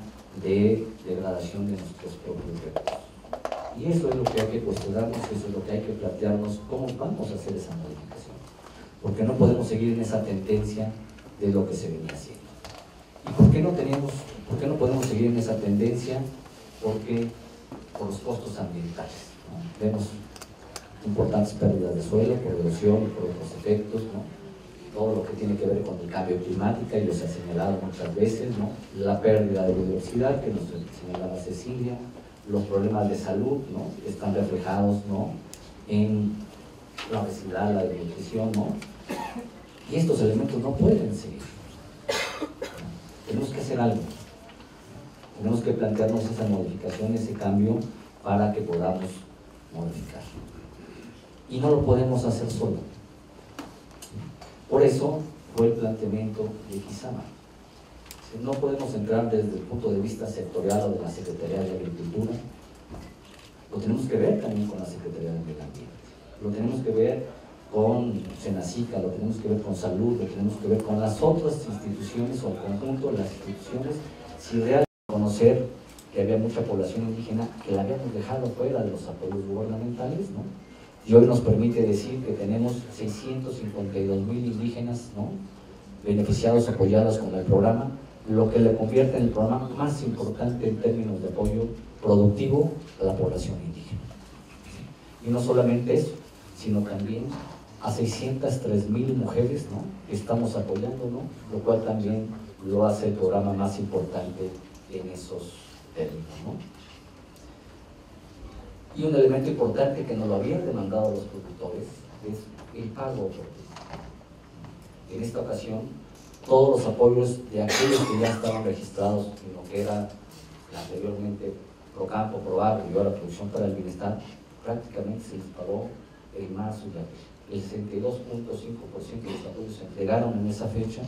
de degradación de nuestros propios recursos. Y eso es lo que hay que cuestionarnos, eso es lo que hay que plantearnos, cómo vamos a hacer esa modificación. Porque no podemos seguir en esa tendencia de lo que se venía haciendo. ¿Y por qué no podemos seguir en esa tendencia? Porque por los costos ambientales, ¿no? Vemos importantes pérdidas de suelo, por erosión y por otros efectos, ¿no? Todo lo que tiene que ver con el cambio climático, y lo se ha señalado muchas veces, ¿no? La pérdida de biodiversidad, que nos señalaba Cecilia, los problemas de salud, ¿no?, que están reflejados, ¿no?, en la obesidad, la desnutrición, ¿no? Y estos elementos no pueden seguir. Tenemos que hacer algo. Tenemos que plantearnos esa modificación, ese cambio, para que podamos modificar. Y no lo podemos hacer solo. Por eso fue el planteamiento de Kisama. No podemos entrar desde el punto de vista sectorial o de la Secretaría de Agricultura. Lo tenemos que ver también con la Secretaría de Medio Ambiente. Lo tenemos que ver con Senacica, lo tenemos que ver con Salud, lo tenemos que ver con las otras instituciones o el conjunto de las instituciones, si realmente conocer que había mucha población indígena que la habíamos dejado fuera de los apoyos gubernamentales, ¿no? Y hoy nos permite decir que tenemos 652,000 indígenas, ¿no?, beneficiados, apoyados con el programa, lo que le convierte en el programa más importante en términos de apoyo productivo a la población indígena. Y no solamente eso, sino también a 603,000 mujeres, ¿no?, que estamos apoyando, ¿no?, lo cual también lo hace el programa más importante en esos términos, ¿no? Y un elemento importante que nos lo habían demandado los productores es el pago oportuno. En esta ocasión, todos los apoyos de aquellos que ya estaban registrados en lo que era anteriormente Procampo, Proagro y ahora Producción para el Bienestar, prácticamente se les pagó en marzo y abril. El 62.5% de los apoyos se entregaron en esa fecha,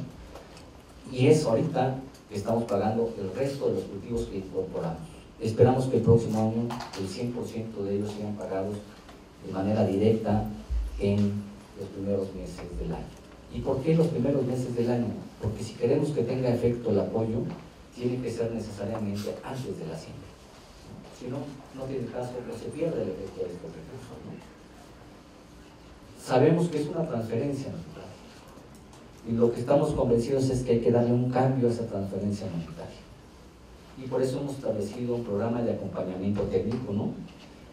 y es ahorita que estamos pagando el resto de los cultivos que incorporamos. Esperamos que el próximo año el 100% de ellos sean pagados de manera directa en los primeros meses del año. ¿Y por qué los primeros meses del año? Porque si queremos que tenga efecto el apoyo, tiene que ser necesariamente antes de la siembra. Si no, no tiene caso, que se pierda el efecto de estos recursos, ¿no? Sabemos que es una transferencia monetaria, y lo que estamos convencidos es que hay que darle un cambio a esa transferencia monetaria. Y por eso hemos establecido un programa de acompañamiento técnico, ¿no?,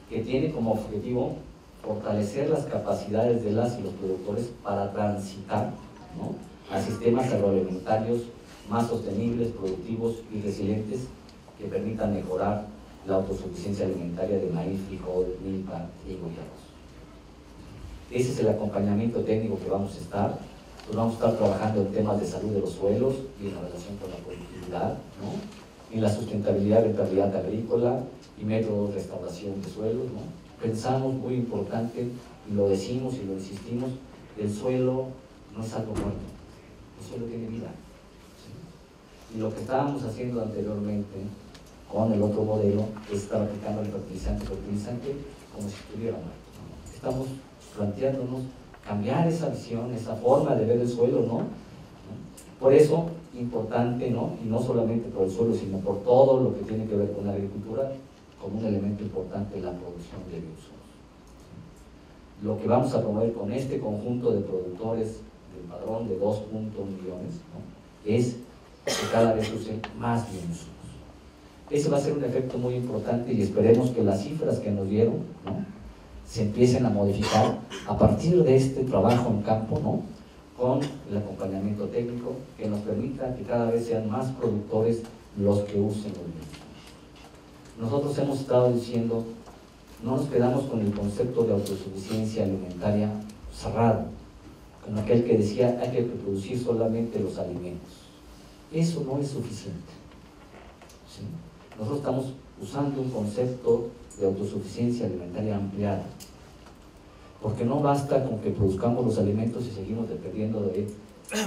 que tiene como objetivo fortalecer las capacidades de las y los productores para transitar, ¿no?, a sistemas agroalimentarios más sostenibles, productivos y resilientes, que permitan mejorar la autosuficiencia alimentaria de maíz, frijol, milpa, trigo y arroz. Ese es el acompañamiento técnico que vamos a estar. Pues vamos a estar trabajando en temas de salud de los suelos y en relación con la productividad, ¿no?, en la sustentabilidad de rentabilidad agrícola y métodos de restauración de suelos, ¿no? Pensamos, muy importante, y lo decimos y lo insistimos, el suelo no es algo muerto, el suelo tiene vida, ¿sí? Y lo que estábamos haciendo anteriormente con el otro modelo es estar aplicando el fertilizante como si estuviera muerto, ¿no? Estamos planteándonos cambiar esa visión, esa forma de ver el suelo, ¿no? Por eso, importante, ¿no?, y no solamente por el suelo, sino por todo lo que tiene que ver con la agricultura, como un elemento importante en la producción de bioinsumos. Lo que vamos a promover con este conjunto de productores del padrón de 2.1 millones, ¿no?, es que cada vez usen más bioinsumos. Ese va a ser un efecto muy importante, y esperemos que las cifras que nos dieron, ¿no?, se empiecen a modificar a partir de este trabajo en campo, ¿no?, con el acompañamiento técnico que nos permita que cada vez sean más productores los que usen los mismos. Nosotros hemos estado diciendo, no nos quedamos con el concepto de autosuficiencia alimentaria cerrado, con aquel que decía hay que producir solamente los alimentos. Eso no es suficiente, ¿sí? Nosotros estamos usando un concepto de autosuficiencia alimentaria ampliada, porque no basta con que produzcamos los alimentos y seguimos dependiendo de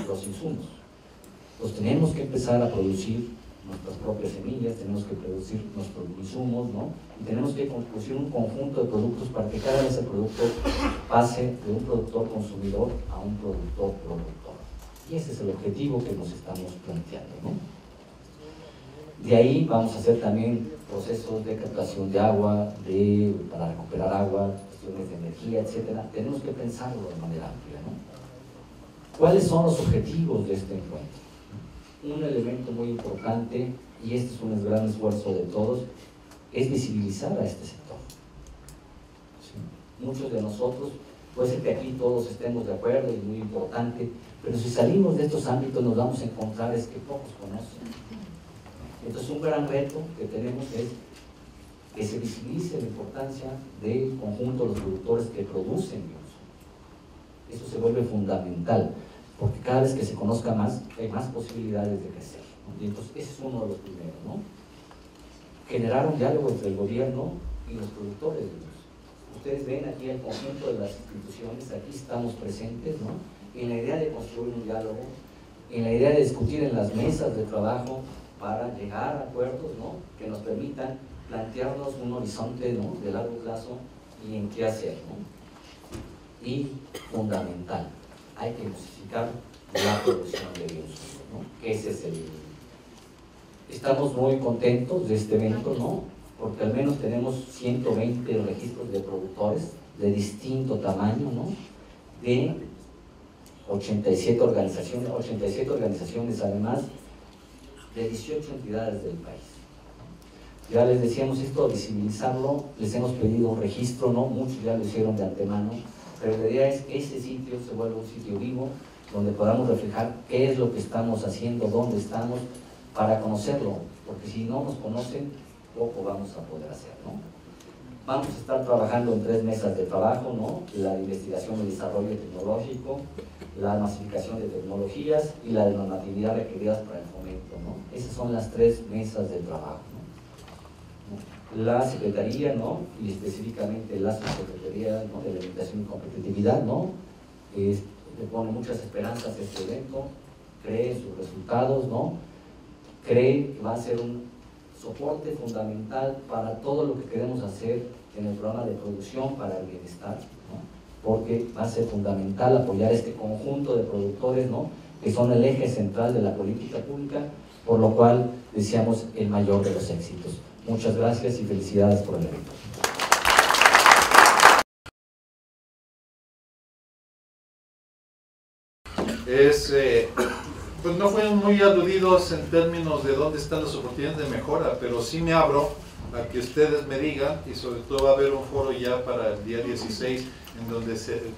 los insumos. Pues tenemos que empezar a producir nuestras propias semillas, tenemos que producir nuestros insumos, ¿no?, y tenemos que producir un conjunto de productos para que cada vez el producto pase de un productor consumidor a un productor productor. Y ese es el objetivo que nos estamos planteando, ¿no? De ahí vamos a hacer también procesos de captación de agua, para recuperar agua, cuestiones de energía, etcétera. Tenemos que pensarlo de manera amplia, ¿no? ¿Cuáles son los objetivos de este encuentro? Un elemento muy importante, y este es un gran esfuerzo de todos, es visibilizar a este sector, ¿sí? Muchos de nosotros, puede ser que aquí todos estemos de acuerdo, y es muy importante, pero si salimos de estos ámbitos nos vamos a encontrar es que pocos conocen. Entonces un gran reto que tenemos es que se visibilice la importancia del conjunto de los productores que producen bioinsumos. Eso se vuelve fundamental, porque cada vez que se conozca más, hay más posibilidades de crecer, ¿no? Y entonces ese es uno de los primeros, ¿no? Generar un diálogo entre el gobierno y los productores. Ustedes ven aquí el conjunto de las instituciones, aquí estamos presentes, ¿no?, en la idea de construir un diálogo, en la idea de discutir en las mesas de trabajo para llegar a acuerdos, ¿no?, que nos permitan plantearnos un horizonte, ¿no?, de largo plazo y en qué hacer, ¿no? Y fundamental, hay que justificar la producción de bioinsumos, ¿no?, que ese es el... Estamos muy contentos de este evento, ¿no?, porque al menos tenemos 120 registros de productores de distinto tamaño, ¿no?, de 87 organizaciones además de 18 entidades del país. Ya les decíamos esto, visibilizarlo, les hemos pedido un registro, ¿no?, muchos ya lo hicieron de antemano, pero la idea es que ese sitio se vuelva un sitio vivo, donde podamos reflejar qué es lo que estamos haciendo, dónde estamos, para conocerlo, porque si no nos conocen, poco vamos a poder hacer, ¿no? Vamos a estar trabajando en 3 mesas de trabajo, ¿no? La de investigación y desarrollo tecnológico, la masificación de tecnologías y la de normatividad requeridas para el fomento, ¿no? Esas son las 3 mesas de trabajo, ¿no? La Secretaría, ¿no? Y específicamente la Subsecretaría, ¿no? de Alimentación y Competitividad, ¿no? Le pone muchas esperanzas a este evento, cree en sus resultados, ¿no? Cree que va a ser un soporte fundamental para todo lo que queremos hacer en el programa de producción para el bienestar, ¿no? Porque va a ser fundamental apoyar este conjunto de productores, ¿no? Que son el eje central de la política pública, por lo cual deseamos el mayor de los éxitos. Muchas gracias y felicidades por el evento. Pues no fueron muy aludidos en términos de dónde están las oportunidades de mejora, pero sí me abro a que ustedes me digan, y sobre todo va a haber un foro ya para el día 16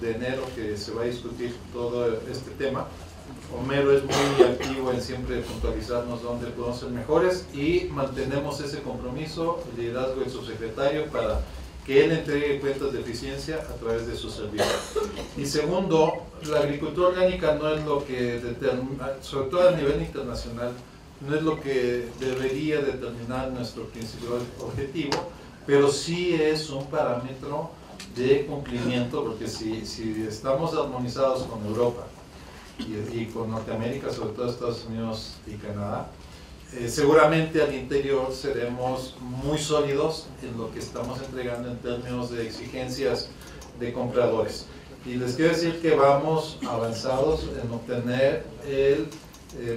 de enero que se va a discutir todo este tema. Homero es muy activo en siempre puntualizarnos dónde podemos ser mejores y mantenemos ese compromiso, el liderazgo del subsecretario para que él entregue cuentas de eficiencia a través de su servicio. Y segundo, la agricultura orgánica no es lo que determina, sobre todo a nivel internacional, no es lo que debería determinar nuestro principal objetivo, pero sí es un parámetro de cumplimiento, porque si estamos armonizados con Europa y con Norteamérica, sobre todo Estados Unidos y Canadá, seguramente al interior seremos muy sólidos en lo que estamos entregando en términos de exigencias de compradores. Y les quiero decir que vamos avanzados en obtener el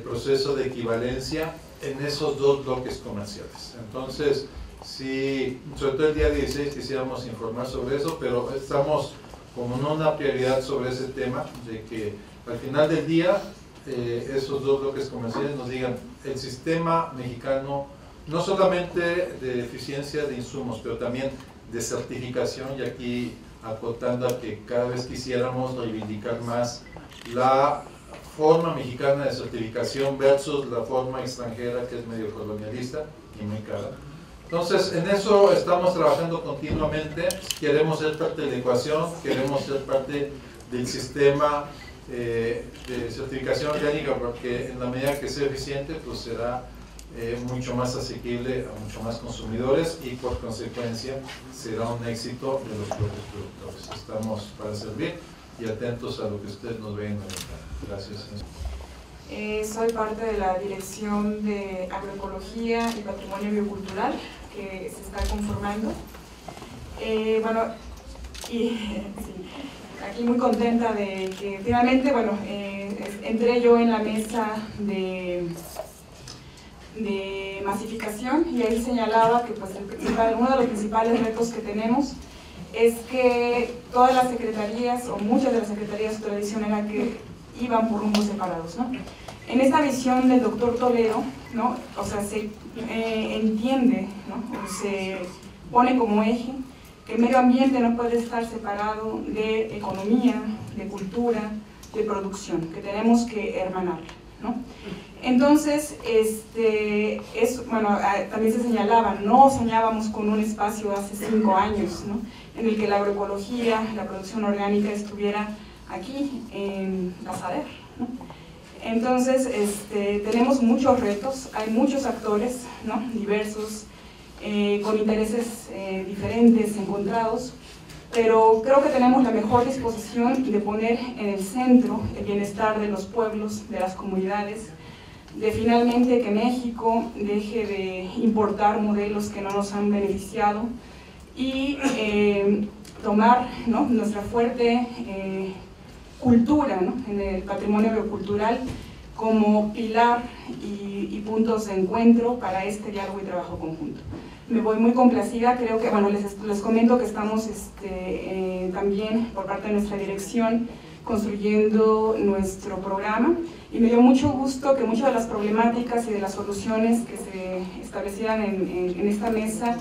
proceso de equivalencia en esos 2 bloques comerciales. Entonces, sí, sobre todo el día 16 quisiéramos informar sobre eso, pero estamos como en una prioridad sobre ese tema, de que al final del día esos 2 bloques comerciales nos digan el sistema mexicano, no solamente de eficiencia de insumos, pero también de certificación, y aquí acotando a que cada vez quisiéramos reivindicar más la forma mexicana de certificación versus la forma extranjera, que es medio colonialista y muy cara. Entonces, en eso estamos trabajando continuamente, queremos ser parte de la ecuación, queremos ser parte del sistema de certificación orgánica, porque en la medida que sea eficiente, pues será mucho más asequible a mucho más consumidores y por consecuencia será un éxito de los propios productores. Estamos para servir y atentos a lo que ustedes nos vengan a contar. Gracias. Soy parte de la Dirección de Agroecología y Patrimonio Biocultural que se está conformando. Bueno, y sí, aquí muy contenta de que finalmente, bueno, entré yo en la mesa de masificación, y ahí señalaba que pues uno de los principales retos que tenemos es que todas las secretarías, o muchas de las secretarías, su tradición era que iban por rumbos separados, ¿no? En esta visión del doctor Toledo, ¿no? O sea, se entiende, ¿no? O se pone como eje que el medio ambiente no puede estar separado de economía, de cultura, de producción, que tenemos que hermanarla, ¿no? Entonces, bueno, también se señalaba, no soñábamos con un espacio hace 5 años, ¿no? En el que la agroecología, la producción orgánica estuviera aquí en la SADER, ¿no? Entonces, tenemos muchos retos, hay muchos actores, ¿no? Diversos, con intereses diferentes, encontrados, pero creo que tenemos la mejor disposición de poner en el centro el bienestar de los pueblos, de las comunidades, de finalmente que México deje de importar modelos que no nos han beneficiado y tomar, ¿no? nuestra fuerte cultura, ¿no? en el patrimonio biocultural como pilar y puntos de encuentro para este diálogo y trabajo conjunto. Me voy muy complacida, creo que, bueno, les comento que estamos también por parte de nuestra dirección construyendo nuestro programa, y me dio mucho gusto que muchas de las problemáticas y de las soluciones que se establecieran en esta mesa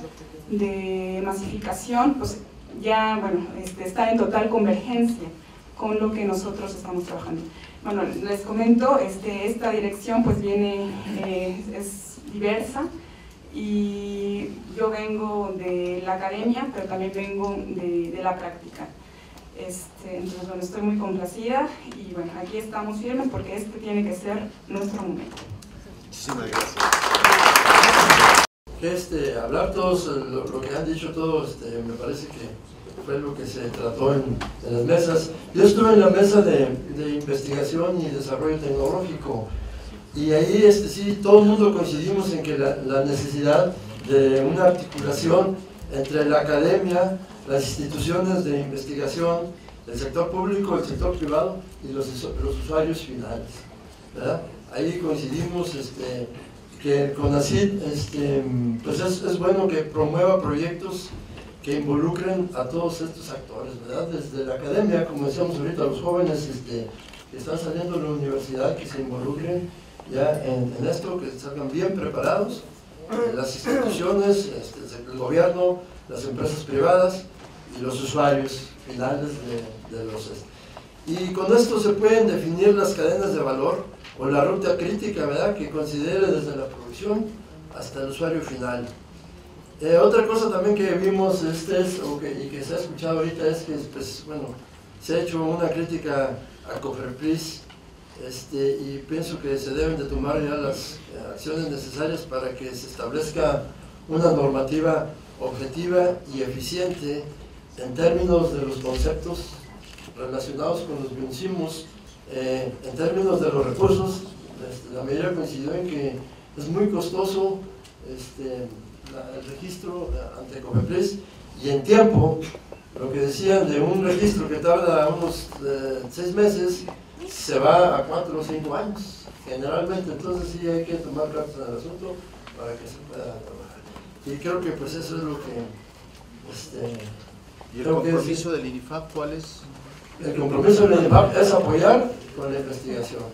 de masificación, pues ya, bueno, está en total convergencia con lo que nosotros estamos trabajando. Bueno, les comento, esta dirección pues viene, es diversa, y yo vengo de la academia, pero también vengo de la práctica. Entonces, bueno, estoy muy complacida y bueno, aquí estamos firmes porque este tiene que ser nuestro momento. Muchísimas gracias. Hablar todos, lo que han dicho todos, me parece que fue lo que se trató en las mesas. Yo estuve en la mesa de investigación y desarrollo tecnológico y ahí sí, todo el mundo coincidimos en que la necesidad de una articulación entre la academia, las instituciones de investigación, el sector público, el sector privado y los usuarios finales, ¿verdad? Ahí coincidimos que el CONACYT pues es bueno que promueva proyectos que involucren a todos estos actores, ¿verdad? Desde la academia, como decíamos ahorita, los jóvenes que están saliendo de la universidad, que se involucren ya en esto, que salgan bien preparados, las instituciones, el gobierno, las empresas privadas y los usuarios finales de los... Y con esto se pueden definir las cadenas de valor o la ruta crítica, ¿verdad?, que considere desde la producción hasta el usuario final. Otra cosa también que vimos y que se ha escuchado ahorita es que, pues, bueno, se ha hecho una crítica a COFEPRIS y pienso que se deben de tomar ya las acciones necesarias para que se establezca una normativa objetiva y eficiente en términos de los conceptos relacionados con los bioinsumos, en términos de los recursos. La mayoría coincidió en que es muy costoso el registro ante COFEPRIS y en tiempo, lo que decían de un registro que tarda unos 6 meses, se va a 4 o 5 años generalmente. Entonces sí hay que tomar cartas en el asunto para que se pueda trabajar. Y creo que pues eso es lo que... ¿Y el compromiso del INIFAP cuál es? El compromiso del INIFAP es apoyar con la investigación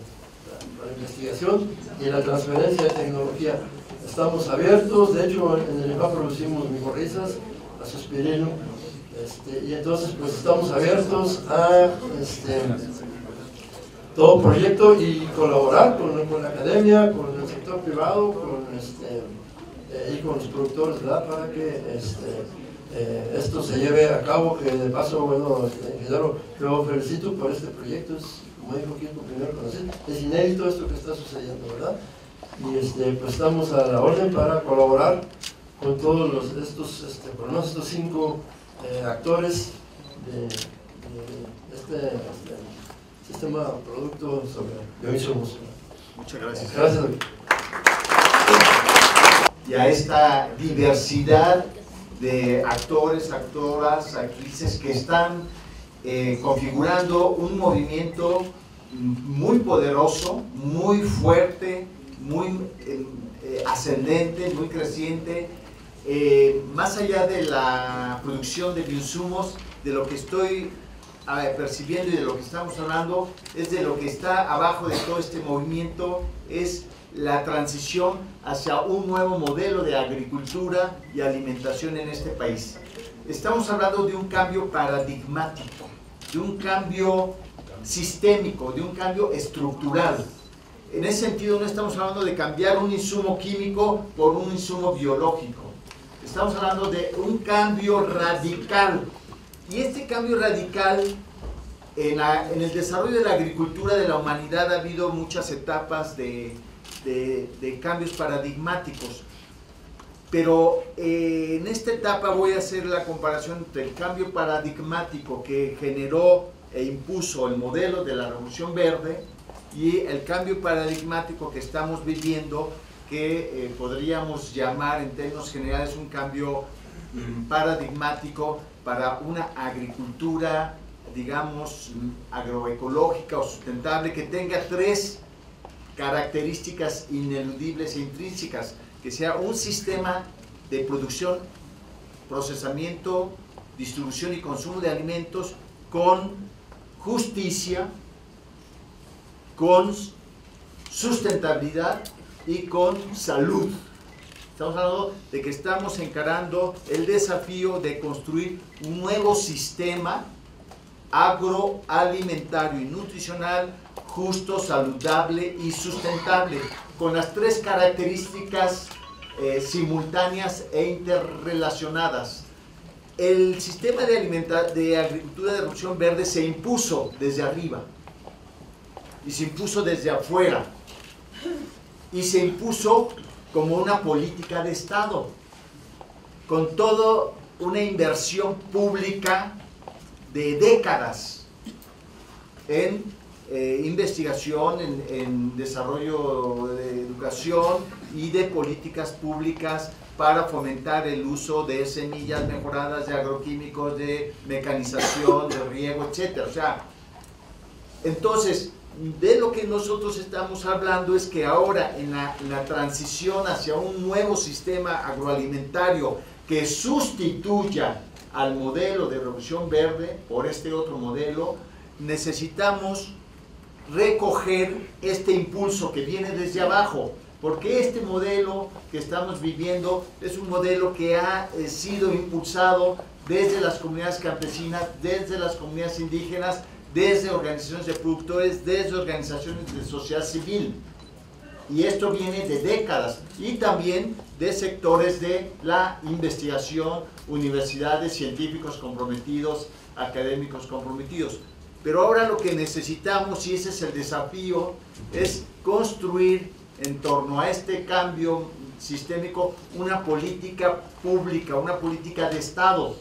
y la transferencia de tecnología. Estamos abiertos, de hecho en el INIFAP producimos micorrizas, azospirilo, y entonces pues estamos abiertos a todo proyecto y colaborar con la academia, con el sector privado, y con los productores, ¿verdad?, para que esto se lleve a cabo. Que de paso, bueno, ingeniero, yo felicito por este proyecto, como dijo Kiko primero conocer, es inédito esto que está sucediendo, ¿verdad? Y pues estamos a la orden para colaborar con todos por lo menos estos 5 actores de este sistema producto sobre bioinsumos. Muchas gracias. Gracias. Y a esta diversidad de actores, actoras, actrices que están configurando un movimiento muy poderoso, muy fuerte, muy ascendente, muy creciente, más allá de la producción de bioinsumos, de lo que estoy percibiendo y de lo que estamos hablando, es de lo que está abajo de todo este movimiento, es la transición hacia un nuevo modelo de agricultura y alimentación en este país. Estamos hablando de un cambio paradigmático, de un cambio sistémico, de un cambio estructural. En ese sentido no estamos hablando de cambiar un insumo químico por un insumo biológico. Estamos hablando de un cambio radical. Y este cambio radical, en el desarrollo de la agricultura de la humanidad ha habido muchas etapas de cambios paradigmáticos. Pero en esta etapa voy a hacer la comparación entre el cambio paradigmático que generó e impuso el modelo de la Revolución Verde y el cambio paradigmático que estamos viviendo, que podríamos llamar en términos generales un cambio paradigmático para una agricultura, digamos, agroecológica o sustentable, que tenga 3 características ineludibles e intrínsecas: que sea un sistema de producción, procesamiento, distribución y consumo de alimentos con justicia, con sustentabilidad y con salud. Estamos hablando de que estamos encarando el desafío de construir un nuevo sistema agroalimentario y nutricional justo, saludable y sustentable, con las 3 características simultáneas e interrelacionadas. El sistema de agricultura de revolución verde se impuso desde arriba y se impuso desde afuera y se impuso como una política de Estado, con toda una inversión pública de décadas en investigación, en desarrollo de educación y de políticas públicas para fomentar el uso de semillas mejoradas, de agroquímicos, de mecanización, de riego, etc. O sea, entonces, de lo que nosotros estamos hablando es que ahora en la transición hacia un nuevo sistema agroalimentario que sustituya al modelo de revolución verde por este otro modelo, necesitamos recoger este impulso que viene desde abajo, porque este modelo que estamos viviendo es un modelo que ha sido impulsado desde las comunidades campesinas, desde las comunidades indígenas, desde organizaciones de productores, desde organizaciones de sociedad civil. Y esto viene de décadas y también de sectores de la investigación, universidades, científicos comprometidos, académicos comprometidos. Pero ahora lo que necesitamos, y ese es el desafío, es construir en torno a este cambio sistémico una política pública, una política de Estado.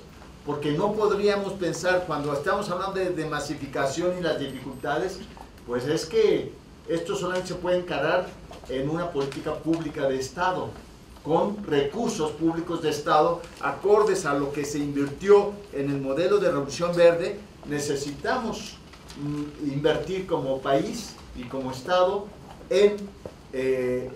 Porque no podríamos pensar, cuando estamos hablando de masificación y las dificultades, pues es que esto solamente se puede encarar en una política pública de Estado, con recursos públicos de Estado, acordes a lo que se invirtió en el modelo de Revolución Verde. Necesitamos invertir como país y como Estado en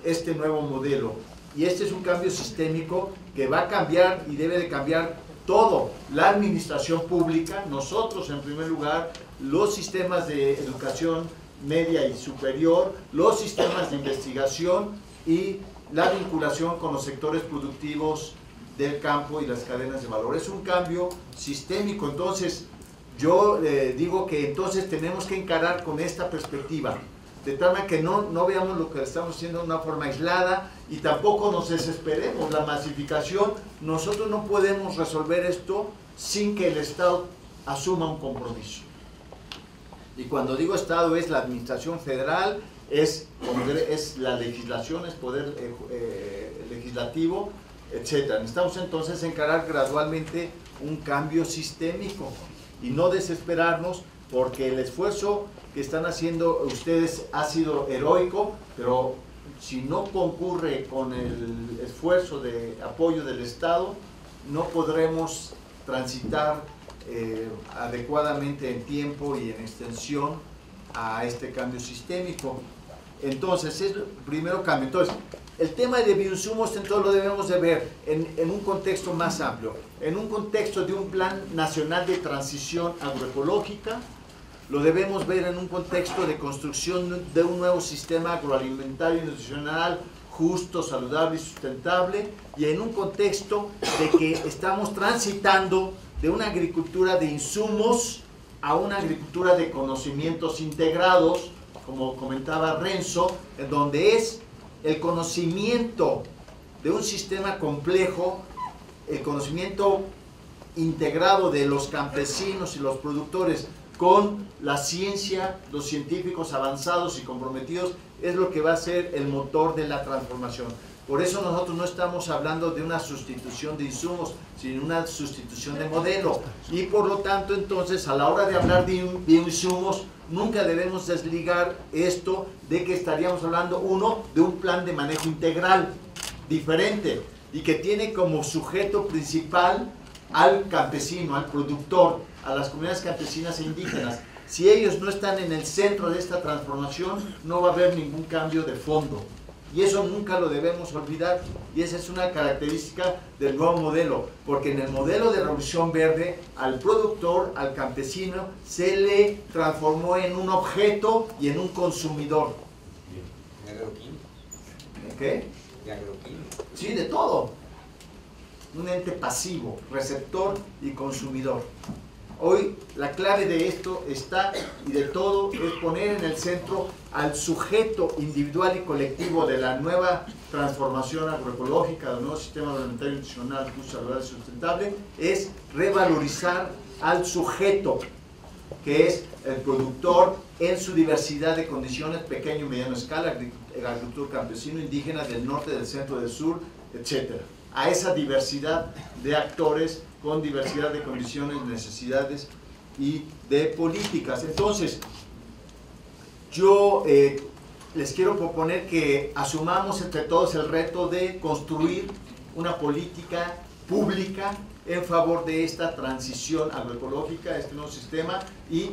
este nuevo modelo. Y este es un cambio sistémico que va a cambiar y debe de cambiar todo, la administración pública, nosotros en primer lugar, los sistemas de educación media y superior, los sistemas de investigación y la vinculación con los sectores productivos del campo y las cadenas de valor. Es un cambio sistémico. Entonces yo digo que entonces tenemos que encarar con esta perspectiva, de tal manera que no veamos lo que estamos haciendo de una forma aislada y tampoco nos desesperemos. La masificación, nosotros no podemos resolver esto sin que el Estado asuma un compromiso. Y cuando digo Estado es la administración federal, es la legislación, es poder legislativo, etc. Necesitamos entonces encarar gradualmente un cambio sistémico y no desesperarnos, porque el esfuerzo que están haciendo ustedes ha sido heroico, pero si no concurre con el esfuerzo de apoyo del Estado, no podremos transitar adecuadamente en tiempo y en extensión a este cambio sistémico. Entonces, es el primero cambio. Entonces, el tema de bioinsumos entonces lo debemos de ver en un contexto más amplio, en un contexto de un plan nacional de transición agroecológica. Lo debemos ver en un contexto de construcción de un nuevo sistema agroalimentario y nutricional justo, saludable y sustentable, y en un contexto de que estamos transitando de una agricultura de insumos a una agricultura de conocimientos integrados, como comentaba Renzo, en donde es el conocimiento de un sistema complejo, el conocimiento integrado de los campesinos y los productores con la ciencia, los científicos avanzados y comprometidos, es lo que va a ser el motor de la transformación. Por eso nosotros no estamos hablando de una sustitución de insumos, sino una sustitución de modelo. Y por lo tanto, entonces, a la hora de hablar de insumos, nunca debemos desligar esto de que estaríamos hablando, uno, de un plan de manejo integral, diferente, y que tiene como sujeto principal al campesino, al productor, a las comunidades campesinas e indígenas. Si ellos no están en el centro de esta transformación, no va a haber ningún cambio de fondo. Y eso nunca lo debemos olvidar, y esa es una característica del nuevo modelo, porque en el modelo de Revolución Verde, al productor, al campesino, se le transformó en un objeto y en un consumidor. ¿De agroquímico? ¿Qué? ¿De agroquímico? Sí, de todo. Un ente pasivo, receptor y consumidor. Hoy la clave de esto está, y de todo, es poner en el centro al sujeto individual y colectivo de la nueva transformación agroecológica, del nuevo sistema agroalimentario nutricional justo, saludable y sustentable, es revalorizar al sujeto, que es el productor en su diversidad de condiciones, pequeño y mediano escala, agricultor campesino, indígena del norte, del centro, del sur, etc. A esa diversidad de actores con diversidad de condiciones, necesidades y de políticas. Entonces, yo les quiero proponer que asumamos entre todos el reto de construir una política pública en favor de esta transición agroecológica, este nuevo sistema, y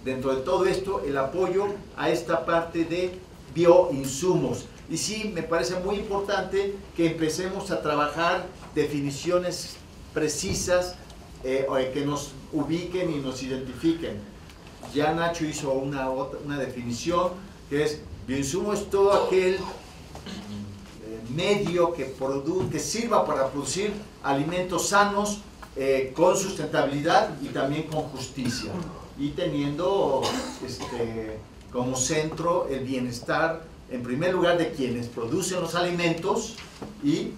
dentro de todo esto el apoyo a esta parte de bioinsumos. Y sí, me parece muy importante que empecemos a trabajar definiciones precisas que nos ubiquen y nos identifiquen. Ya Nacho hizo una definición que es: bioinsumo es todo aquel medio que sirva para producir alimentos sanos, con sustentabilidad y también con justicia, y teniendo como centro el bienestar, en primer lugar, de quienes producen los alimentos y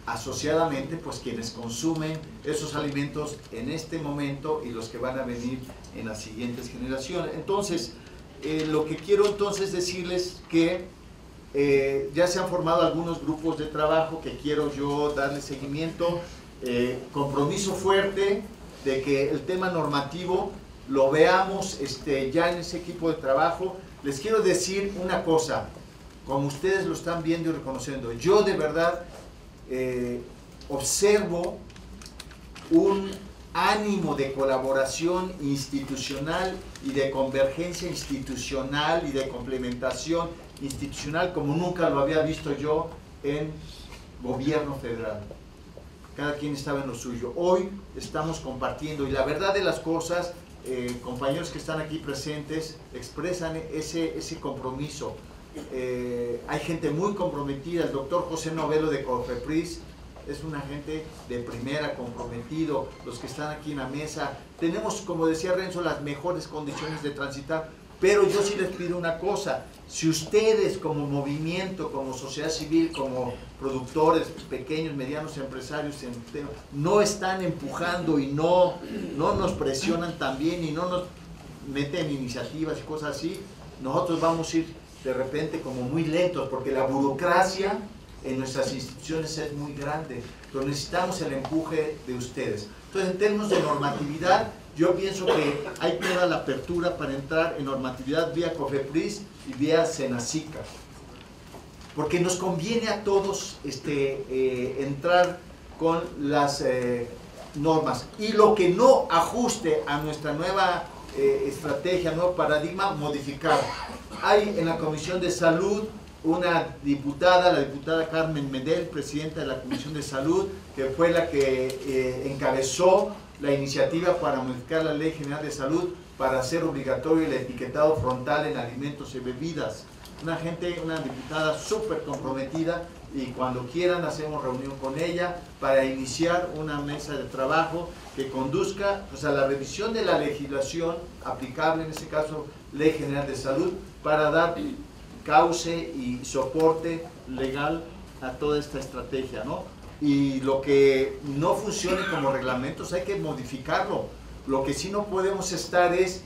asociadamente pues quienes consumen esos alimentos en este momento y los que van a venir en las siguientes generaciones. Entonces, lo que quiero entonces decirles que ya se han formado algunos grupos de trabajo que quiero yo darle seguimiento, compromiso fuerte de que el tema normativo lo veamos ya en ese equipo de trabajo. Les quiero decir una cosa, como ustedes lo están viendo y reconociendo, yo de verdad observo un ánimo de colaboración institucional y de convergencia institucional y de complementación institucional como nunca lo había visto yo en gobierno federal. Cada quien estaba en lo suyo. Hoy estamos compartiendo, y la verdad de las cosas, compañeros que están aquí presentes expresan ese compromiso. Hay gente muy comprometida. El doctor José Novelo de COFEPRIS es una gente de primera, comprometido. Los que están aquí en la mesa, tenemos, como decía Renzo, las mejores condiciones de transitar. Pero yo sí les pido una cosa: si ustedes como movimiento, como sociedad civil, como productores, pequeños, medianos empresarios, no están empujando y no nos presionan también y no nos meten iniciativas y cosas así, nosotros vamos a ir de repente como muy lentos, porque la burocracia en nuestras instituciones es muy grande, pero necesitamos el empuje de ustedes. Entonces, en términos de normatividad, yo pienso que hay toda la apertura para entrar en normatividad vía COFEPRIS y vía Senacica, porque nos conviene a todos entrar con las normas, y lo que no ajuste a nuestra nueva estrategia, nuevo paradigma, modificar. Hay en la Comisión de Salud una diputada, la diputada Carmen Medel, presidenta de la Comisión de Salud, que fue la que encabezó la iniciativa para modificar la Ley General de Salud para hacer obligatorio el etiquetado frontal en alimentos y bebidas. Una diputada súper comprometida, y cuando quieran hacemos reunión con ella para iniciar una mesa de trabajo que conduzca pues, a la revisión de la legislación aplicable, en este caso Ley General de Salud, para dar cauce y soporte legal a toda esta estrategia, ¿no? Y lo que no funcione como reglamentos hay que modificarlo. Lo que sí no podemos estar es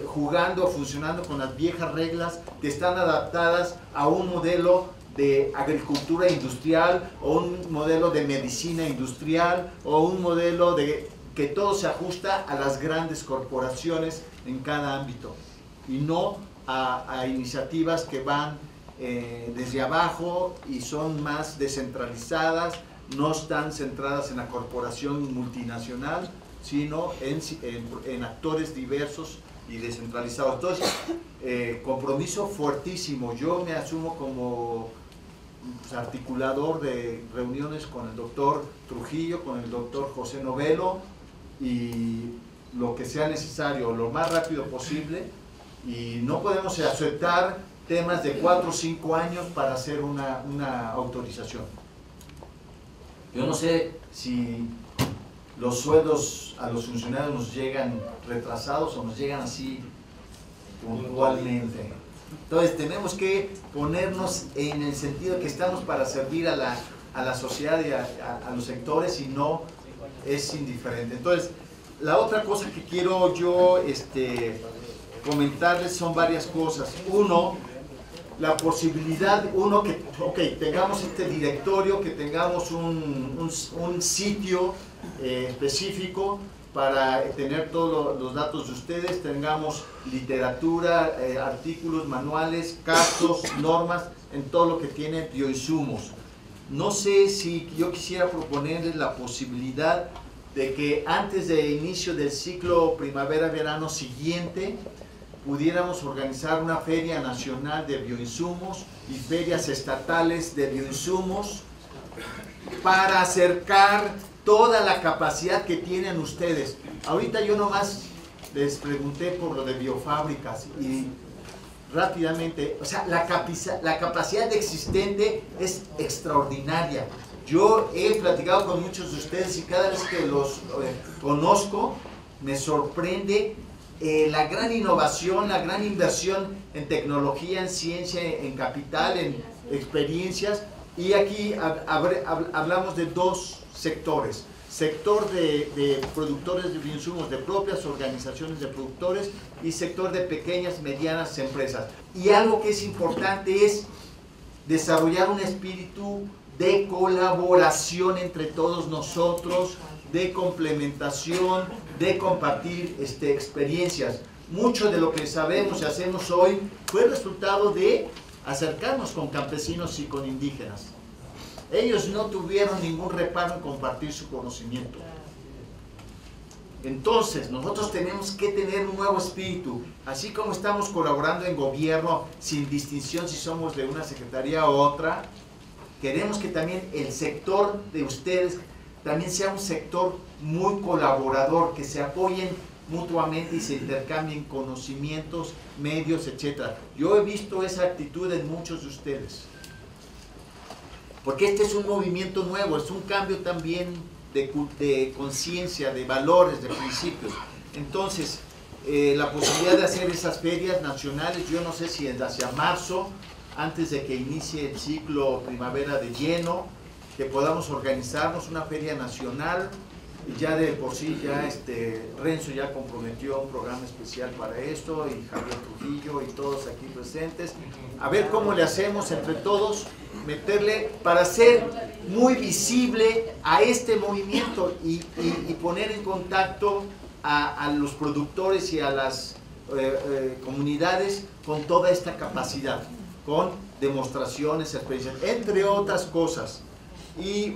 jugando o funcionando con las viejas reglas que están adaptadas a un modelo de agricultura industrial, o un modelo de medicina industrial, o un modelo de que todo se ajusta a las grandes corporaciones en cada ámbito, y no a iniciativas que van desde abajo y son más descentralizadas, no están centradas en la corporación multinacional, sino en actores diversos y descentralizados. Entonces, compromiso fuertísimo. Yo me asumo como articulador de reuniones con el doctor Trujillo, con el doctor José Novelo, y lo que sea necesario, lo más rápido posible, y no podemos aceptar temas de 4 o 5 años para hacer una autorización. Yo no sé si los sueldos a los funcionarios nos llegan retrasados o nos llegan así puntualmente. Entonces tenemos que ponernos en el sentido de que estamos para servir a la sociedad y a los sectores, y no es indiferente. Entonces, la otra cosa que quiero yo comentarles son varias cosas. Uno, la posibilidad, que tengamos este directorio, que tengamos un sitio específico para tener todos los datos de ustedes, tengamos literatura, artículos, manuales, casos, normas, en todo lo que tiene bioinsumos. No sé si yo quisiera proponerles la posibilidad de que antes de inicio del ciclo primavera-verano siguiente pudiéramos organizar una feria nacional de bioinsumos y ferias estatales de bioinsumos para acercar toda la capacidad que tienen ustedes. Ahorita yo nomás les pregunté por lo de biofábricas y rápidamente, o sea, la capacidad existente es extraordinaria. Yo he platicado con muchos de ustedes y cada vez que los conozco me sorprende la gran innovación, la gran inversión en tecnología, en ciencia, en capital, en experiencias. Y aquí hablamos de dos sectores: sector de productores de bioinsumos, de propias organizaciones de productores, y sector de pequeñas, medianas empresas. Y algo que es importante es desarrollar un espíritu de colaboración entre todos nosotros, de complementación, de compartir experiencias. Mucho de lo que sabemos y hacemos hoy fue el resultado de acercarnos con campesinos y con indígenas. Ellos no tuvieron ningún reparo en compartir su conocimiento. Entonces, nosotros tenemos que tener un nuevo espíritu. Así como estamos colaborando en gobierno sin distinción si somos de una secretaría u otra, queremos que también el sector de ustedes también sea un sector muy colaborador, que se apoyen mutuamente y se intercambien conocimientos, medios, etc. Yo he visto esa actitud en muchos de ustedes. Porque este es un movimiento nuevo, es un cambio también de conciencia, de valores, de principios. Entonces, la posibilidad de hacer esas ferias nacionales, yo no sé si es hacia marzo, antes de que inicie el ciclo primavera de lleno, que podamos organizarnos una feria nacional. Ya de por sí, Renzo ya comprometió un programa especial para esto, y Javier Trujillo y todos aquí presentes. A ver cómo le hacemos entre todos, meterle para hacer muy visible a este movimiento y poner en contacto a los productores y a las comunidades con toda esta capacidad, con demostraciones, experiencias, entre otras cosas. Y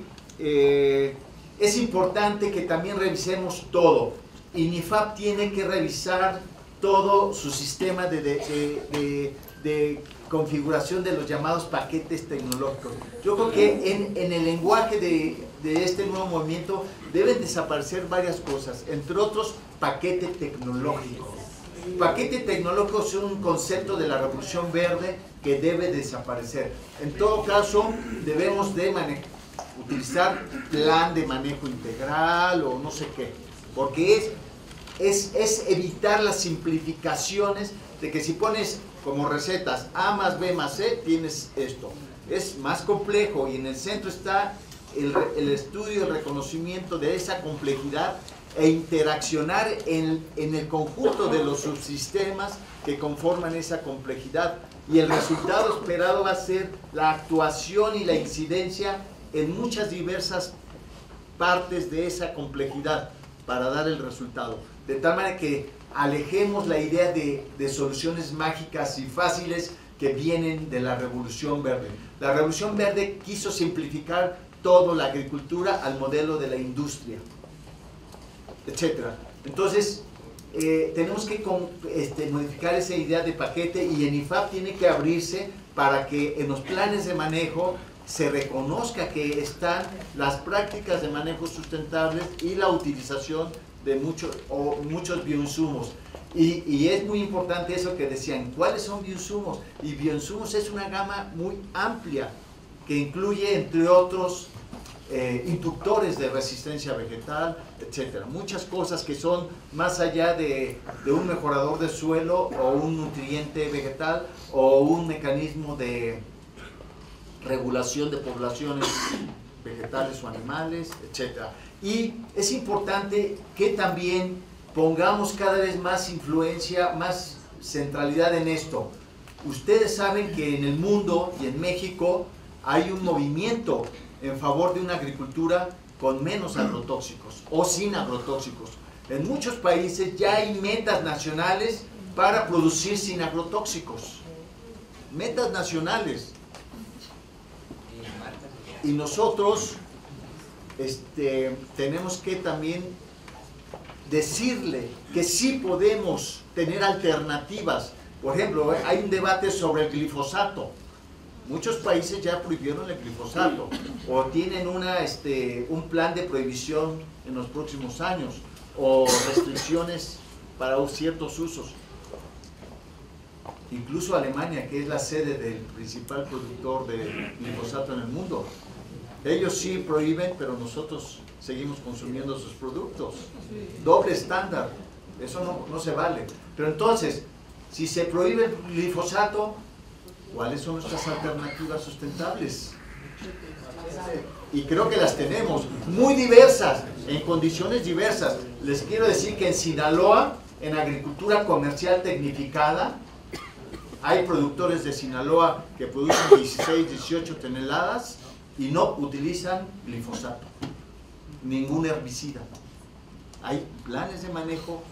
es importante que también revisemos todo. INIFAP tiene que revisar todo su sistema de configuración de los llamados paquetes tecnológicos. Yo creo que en el lenguaje de este nuevo movimiento deben desaparecer varias cosas, entre otros paquete tecnológico. Paquete tecnológico es un concepto de la Revolución Verde que debe desaparecer. En todo caso, debemos de utilizar plan de manejo integral o no sé qué, porque es evitar las simplificaciones de que si pones como recetas A más B más C, tienes esto. Es más complejo, y en el centro está el estudio y el reconocimiento de esa complejidad e interaccionar en el conjunto de los subsistemas que conforman esa complejidad, y el resultado esperado va a ser la actuación y la incidencia en muchas diversas partes de esa complejidad para dar el resultado, de tal manera que alejemos la idea de soluciones mágicas y fáciles que vienen de la Revolución Verde. La Revolución Verde quiso simplificar toda la agricultura al modelo de la industria, etc. Entonces, tenemos que modificar esa idea de paquete, y en INIFAP tiene que abrirse para que en los planes de manejo se reconozca que están las prácticas de manejo sustentables y la utilización de muchos bioinsumos. Y es muy importante eso que decían, ¿cuáles son bioinsumos? Y bioinsumos es una gama muy amplia que incluye, entre otros, inductores de resistencia vegetal, etcétera. Muchas cosas que son más allá de un mejorador de suelo o un nutriente vegetal o un mecanismo de regulación de poblaciones vegetales o animales, etcétera. Y es importante que también pongamos cada vez más influencia, más centralidad en esto. Ustedes saben que en el mundo y en México hay un movimiento en favor de una agricultura con menos agrotóxicos o sin agrotóxicos. En muchos países ya hay metas nacionales para producir sin agrotóxicos. Metas nacionales. Y nosotros tenemos que también decirle que sí podemos tener alternativas. Por ejemplo, hay un debate sobre el glifosato. Muchos países ya prohibieron el glifosato o tienen un plan de prohibición en los próximos años o restricciones para ciertos usos. Incluso Alemania, que es la sede del principal productor de glifosato en el mundo, ellos sí prohíben, pero nosotros seguimos consumiendo sus productos. Doble estándar, eso no se vale. Pero entonces, si se prohíbe el glifosato, ¿cuáles son nuestras alternativas sustentables? Y creo que las tenemos, muy diversas, en condiciones diversas. Les quiero decir que en Sinaloa, en agricultura comercial tecnificada, hay productores de Sinaloa que producen 16, 18 toneladas y no utilizan glifosato, ningún herbicida. Hay planes de manejo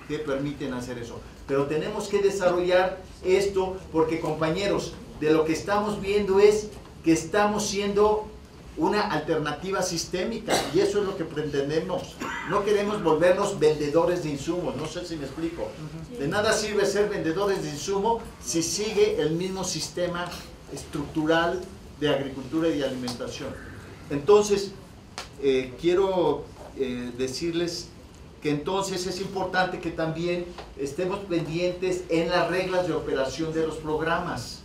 que permiten hacer eso. Pero tenemos que desarrollar esto porque, compañeros, de lo que estamos viendo es que estamos siendo una alternativa sistémica y eso es lo que pretendemos. No queremos volvernos vendedores de insumos, no sé si me explico. De nada sirve ser vendedores de insumos si sigue el mismo sistema estructural de agricultura y de alimentación. Entonces, quiero decirles que entonces es importante que también estemos pendientes en las reglas de operación de los programas.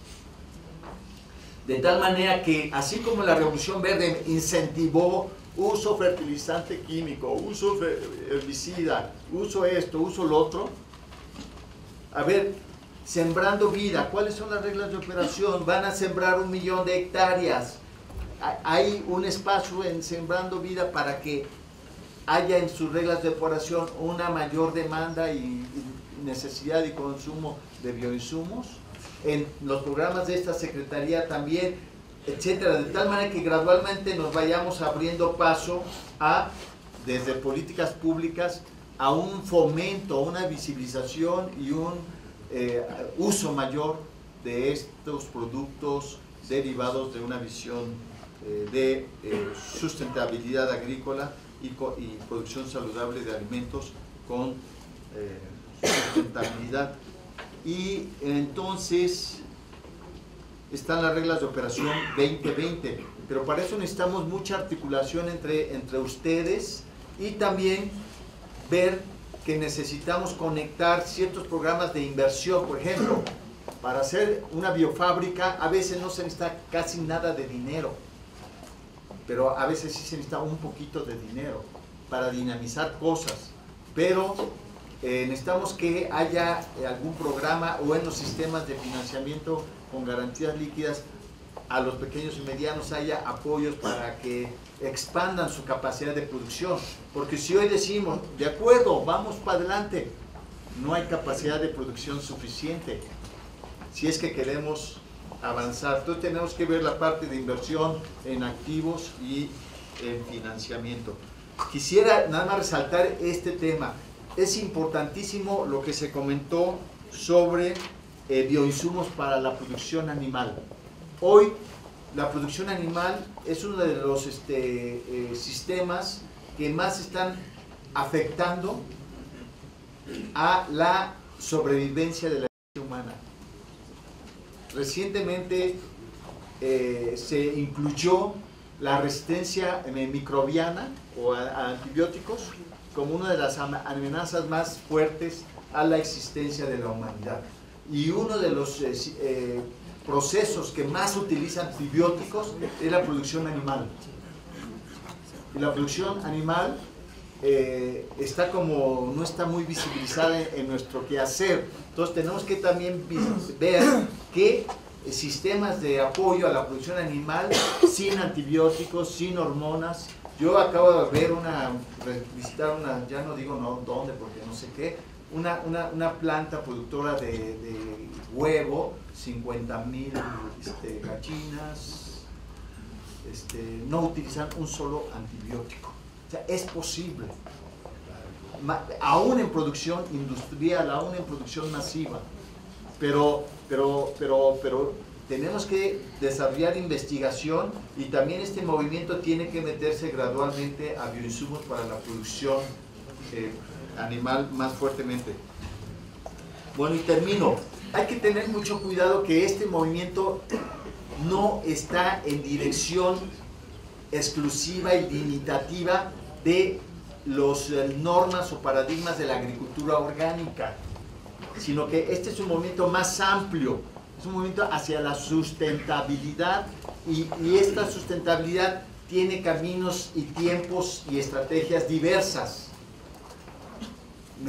De tal manera que, así como la Revolución Verde incentivó uso fertilizante químico, uso herbicida, uso esto, uso lo otro, a ver, Sembrando Vida, ¿cuáles son las reglas de operación? Van a sembrar 1 millón de hectáreas. Hay un espacio en Sembrando Vida para que haya en sus reglas de operación una mayor demanda y necesidad y consumo de bioinsumos. En los programas de esta Secretaría también, etcétera, de tal manera que gradualmente nos vayamos abriendo paso a, desde políticas públicas, a un fomento, una visibilización y un uso mayor de estos productos derivados de una visión de sustentabilidad agrícola y producción saludable de alimentos con sustentabilidad. Y entonces están las reglas de operación 2020, pero para eso necesitamos mucha articulación entre ustedes y también ver que necesitamos conectar ciertos programas de inversión. Por ejemplo, para hacer una biofábrica a veces no se necesita casi nada de dinero, pero a veces sí se necesita un poquito de dinero para dinamizar cosas, pero necesitamos que haya algún programa o en los sistemas de financiamiento con garantías líquidas a los pequeños y medianos haya apoyos para que expandan su capacidad de producción, porque si hoy decimos, de acuerdo, vamos para adelante, no hay capacidad de producción suficiente si es que queremos avanzar. Entonces tenemos que ver la parte de inversión en activos y en financiamiento. Quisiera nada más resaltar este tema. Es importantísimo lo que se comentó sobre bioinsumos para la producción animal. Hoy la producción animal es uno de los sistemas que más están afectando a la sobrevivencia de la especie humana. Recientemente se incluyó la resistencia microbiana o a antibióticos como una de las amenazas más fuertes a la existencia de la humanidad. Y uno de los procesos que más utilizan antibióticos es la producción animal. Y la producción animal está como, no está muy visibilizada en nuestro quehacer. Entonces tenemos que también ver que sistemas de apoyo a la producción animal sin antibióticos, sin hormonas. Yo acabo de ver visitar una, ya no digo no dónde porque no sé qué, una planta productora de huevo, 50,000 gallinas, no utilizan un solo antibiótico. O sea, es posible, aún en producción industrial, aún en producción masiva, pero tenemos que desarrollar investigación y también este movimiento tiene que meterse gradualmente a bioinsumos para la producción animal más fuertemente. Bueno, y termino. Hay que tener mucho cuidado que este movimiento no está en dirección exclusiva y limitativa de las normas o paradigmas de la agricultura orgánica, sino que este es un movimiento más amplio, es un movimiento hacia la sustentabilidad y esta sustentabilidad tiene caminos y tiempos y estrategias diversas.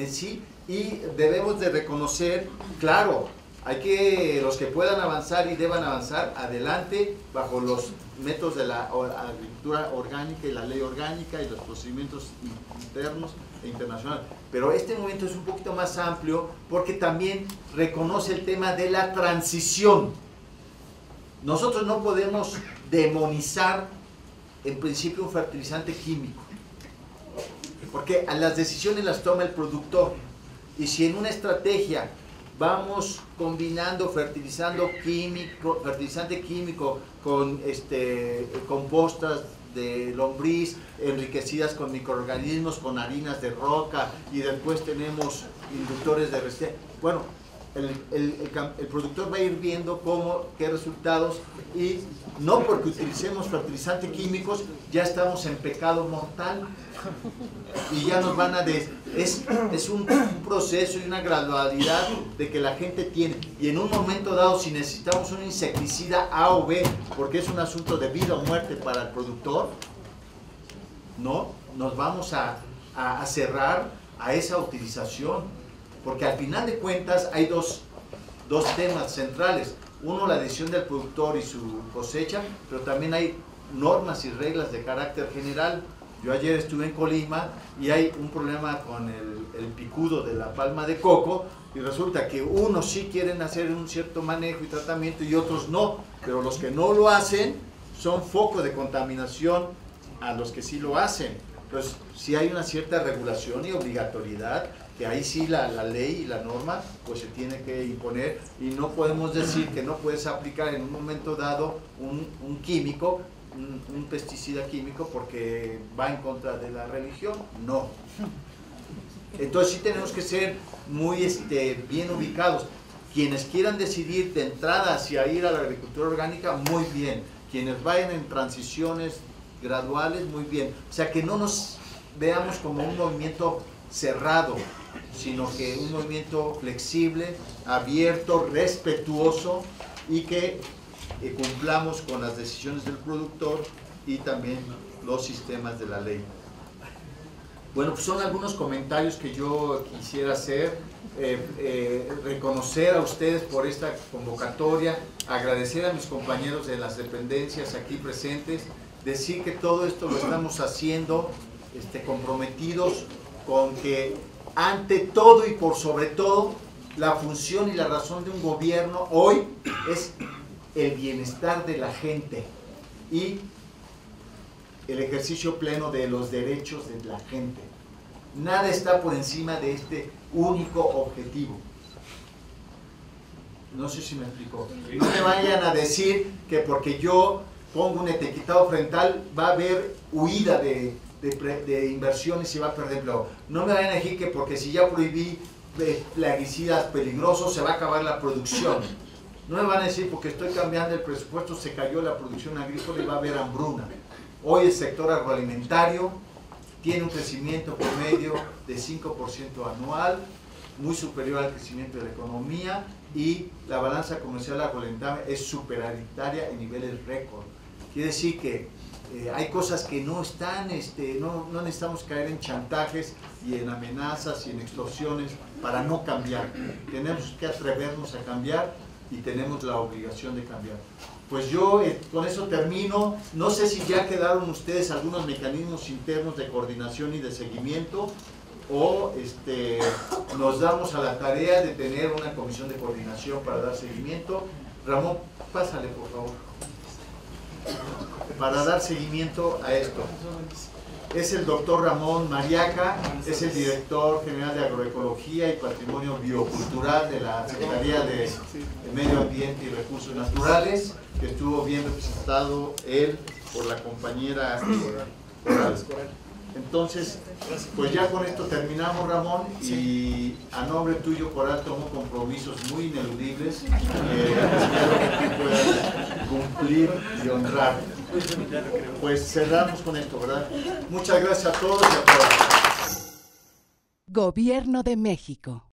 ¿Sí? Y debemos de reconocer, claro, los que puedan avanzar y deban avanzar, adelante, bajo los métodos de la agricultura orgánica y la ley orgánica y los procedimientos internos e internacionales. Pero este movimiento es un poquito más amplio porque también reconoce el tema de la transición. Nosotros no podemos demonizar en principio un fertilizante químico, porque las decisiones las toma el productor. Y si en una estrategia vamos combinando fertilizante químico con compostas de lombriz enriquecidas con microorganismos, con harinas de roca, y después tenemos inductores de resistencia, bueno, el productor va a ir viendo qué resultados, y no porque utilicemos fertilizantes químicos ya estamos en pecado mortal y ya nos van a es un proceso y una gradualidad de que la gente tiene, y en un momento dado si necesitamos un insecticida A o B porque es un asunto de vida o muerte para el productor, no nos vamos a cerrar a esa utilización, porque al final de cuentas hay dos temas centrales. Uno, la decisión del productor y su cosecha, pero también hay normas y reglas de carácter general. Yo ayer estuve en Colima y hay un problema con el picudo de la palma de coco, y resulta que unos sí quieren hacer un cierto manejo y tratamiento y otros no, pero los que no lo hacen son foco de contaminación a los que sí lo hacen. Entonces, sí hay una cierta regulación y obligatoriedad, que ahí sí la ley y la norma pues se tiene que imponer, y no podemos decir que no puedes aplicar en un momento dado un químico, un pesticida químico porque va en contra de la religión. No. Entonces sí tenemos que ser muy bien ubicados. Quienes quieran decidir de entrada hacia ir a la agricultura orgánica, muy bien. Quienes vayan en transiciones graduales, muy bien. O sea, que no nos veamos como un movimiento cerrado, sino que un movimiento flexible, abierto, respetuoso, y que cumplamos con las decisiones del productor y también los sistemas de la ley. Bueno, pues son algunos comentarios que yo quisiera hacer, reconocer a ustedes por esta convocatoria, agradecer a mis compañeros de las dependencias aquí presentes, decir que todo esto lo estamos haciendo comprometidos con que ante todo y por sobre todo la función y la razón de un gobierno hoy es el bienestar de la gente y el ejercicio pleno de los derechos de la gente. Nada está por encima de este único objetivo. No sé si me explicó. No me vayan a decir que porque yo pongo un etiquetado frontal va a haber huida de inversiones y va a perder empleo. No me vayan a decir que porque si ya prohibí plaguicidas peligrosos se va a acabar la producción. No me van a decir porque estoy cambiando el presupuesto se cayó la producción agrícola y va a haber hambruna. Hoy el sector agroalimentario tiene un crecimiento promedio de 5% anual, muy superior al crecimiento de la economía, y la balanza comercial agroalimentaria es superavitaria en niveles récord. Quiere decir que hay cosas que no están, no necesitamos caer en chantajes y en amenazas y en extorsiones para no cambiar. Tenemos que atrevernos a cambiar y tenemos la obligación de cambiar. Pues yo con eso termino. No sé si ya quedaron ustedes algunos mecanismos internos de coordinación y de seguimiento, o nos damos a la tarea de tener una comisión de coordinación para dar seguimiento. Ramón, pásale por favor. Para dar seguimiento a esto. Es el doctor Ramón Mariaca, es el director general de Agroecología y Patrimonio Biocultural de la Secretaría de Medio Ambiente y Recursos Naturales, que estuvo bien representado él por la compañera Coral. Entonces, pues ya con esto terminamos, Ramón, y a nombre tuyo, Coral, tomo compromisos muy ineludibles que espero que tú puedas cumplir y honrar. Pues cerramos con esto, ¿verdad? Muchas gracias a todos y a todas. Gobierno de México.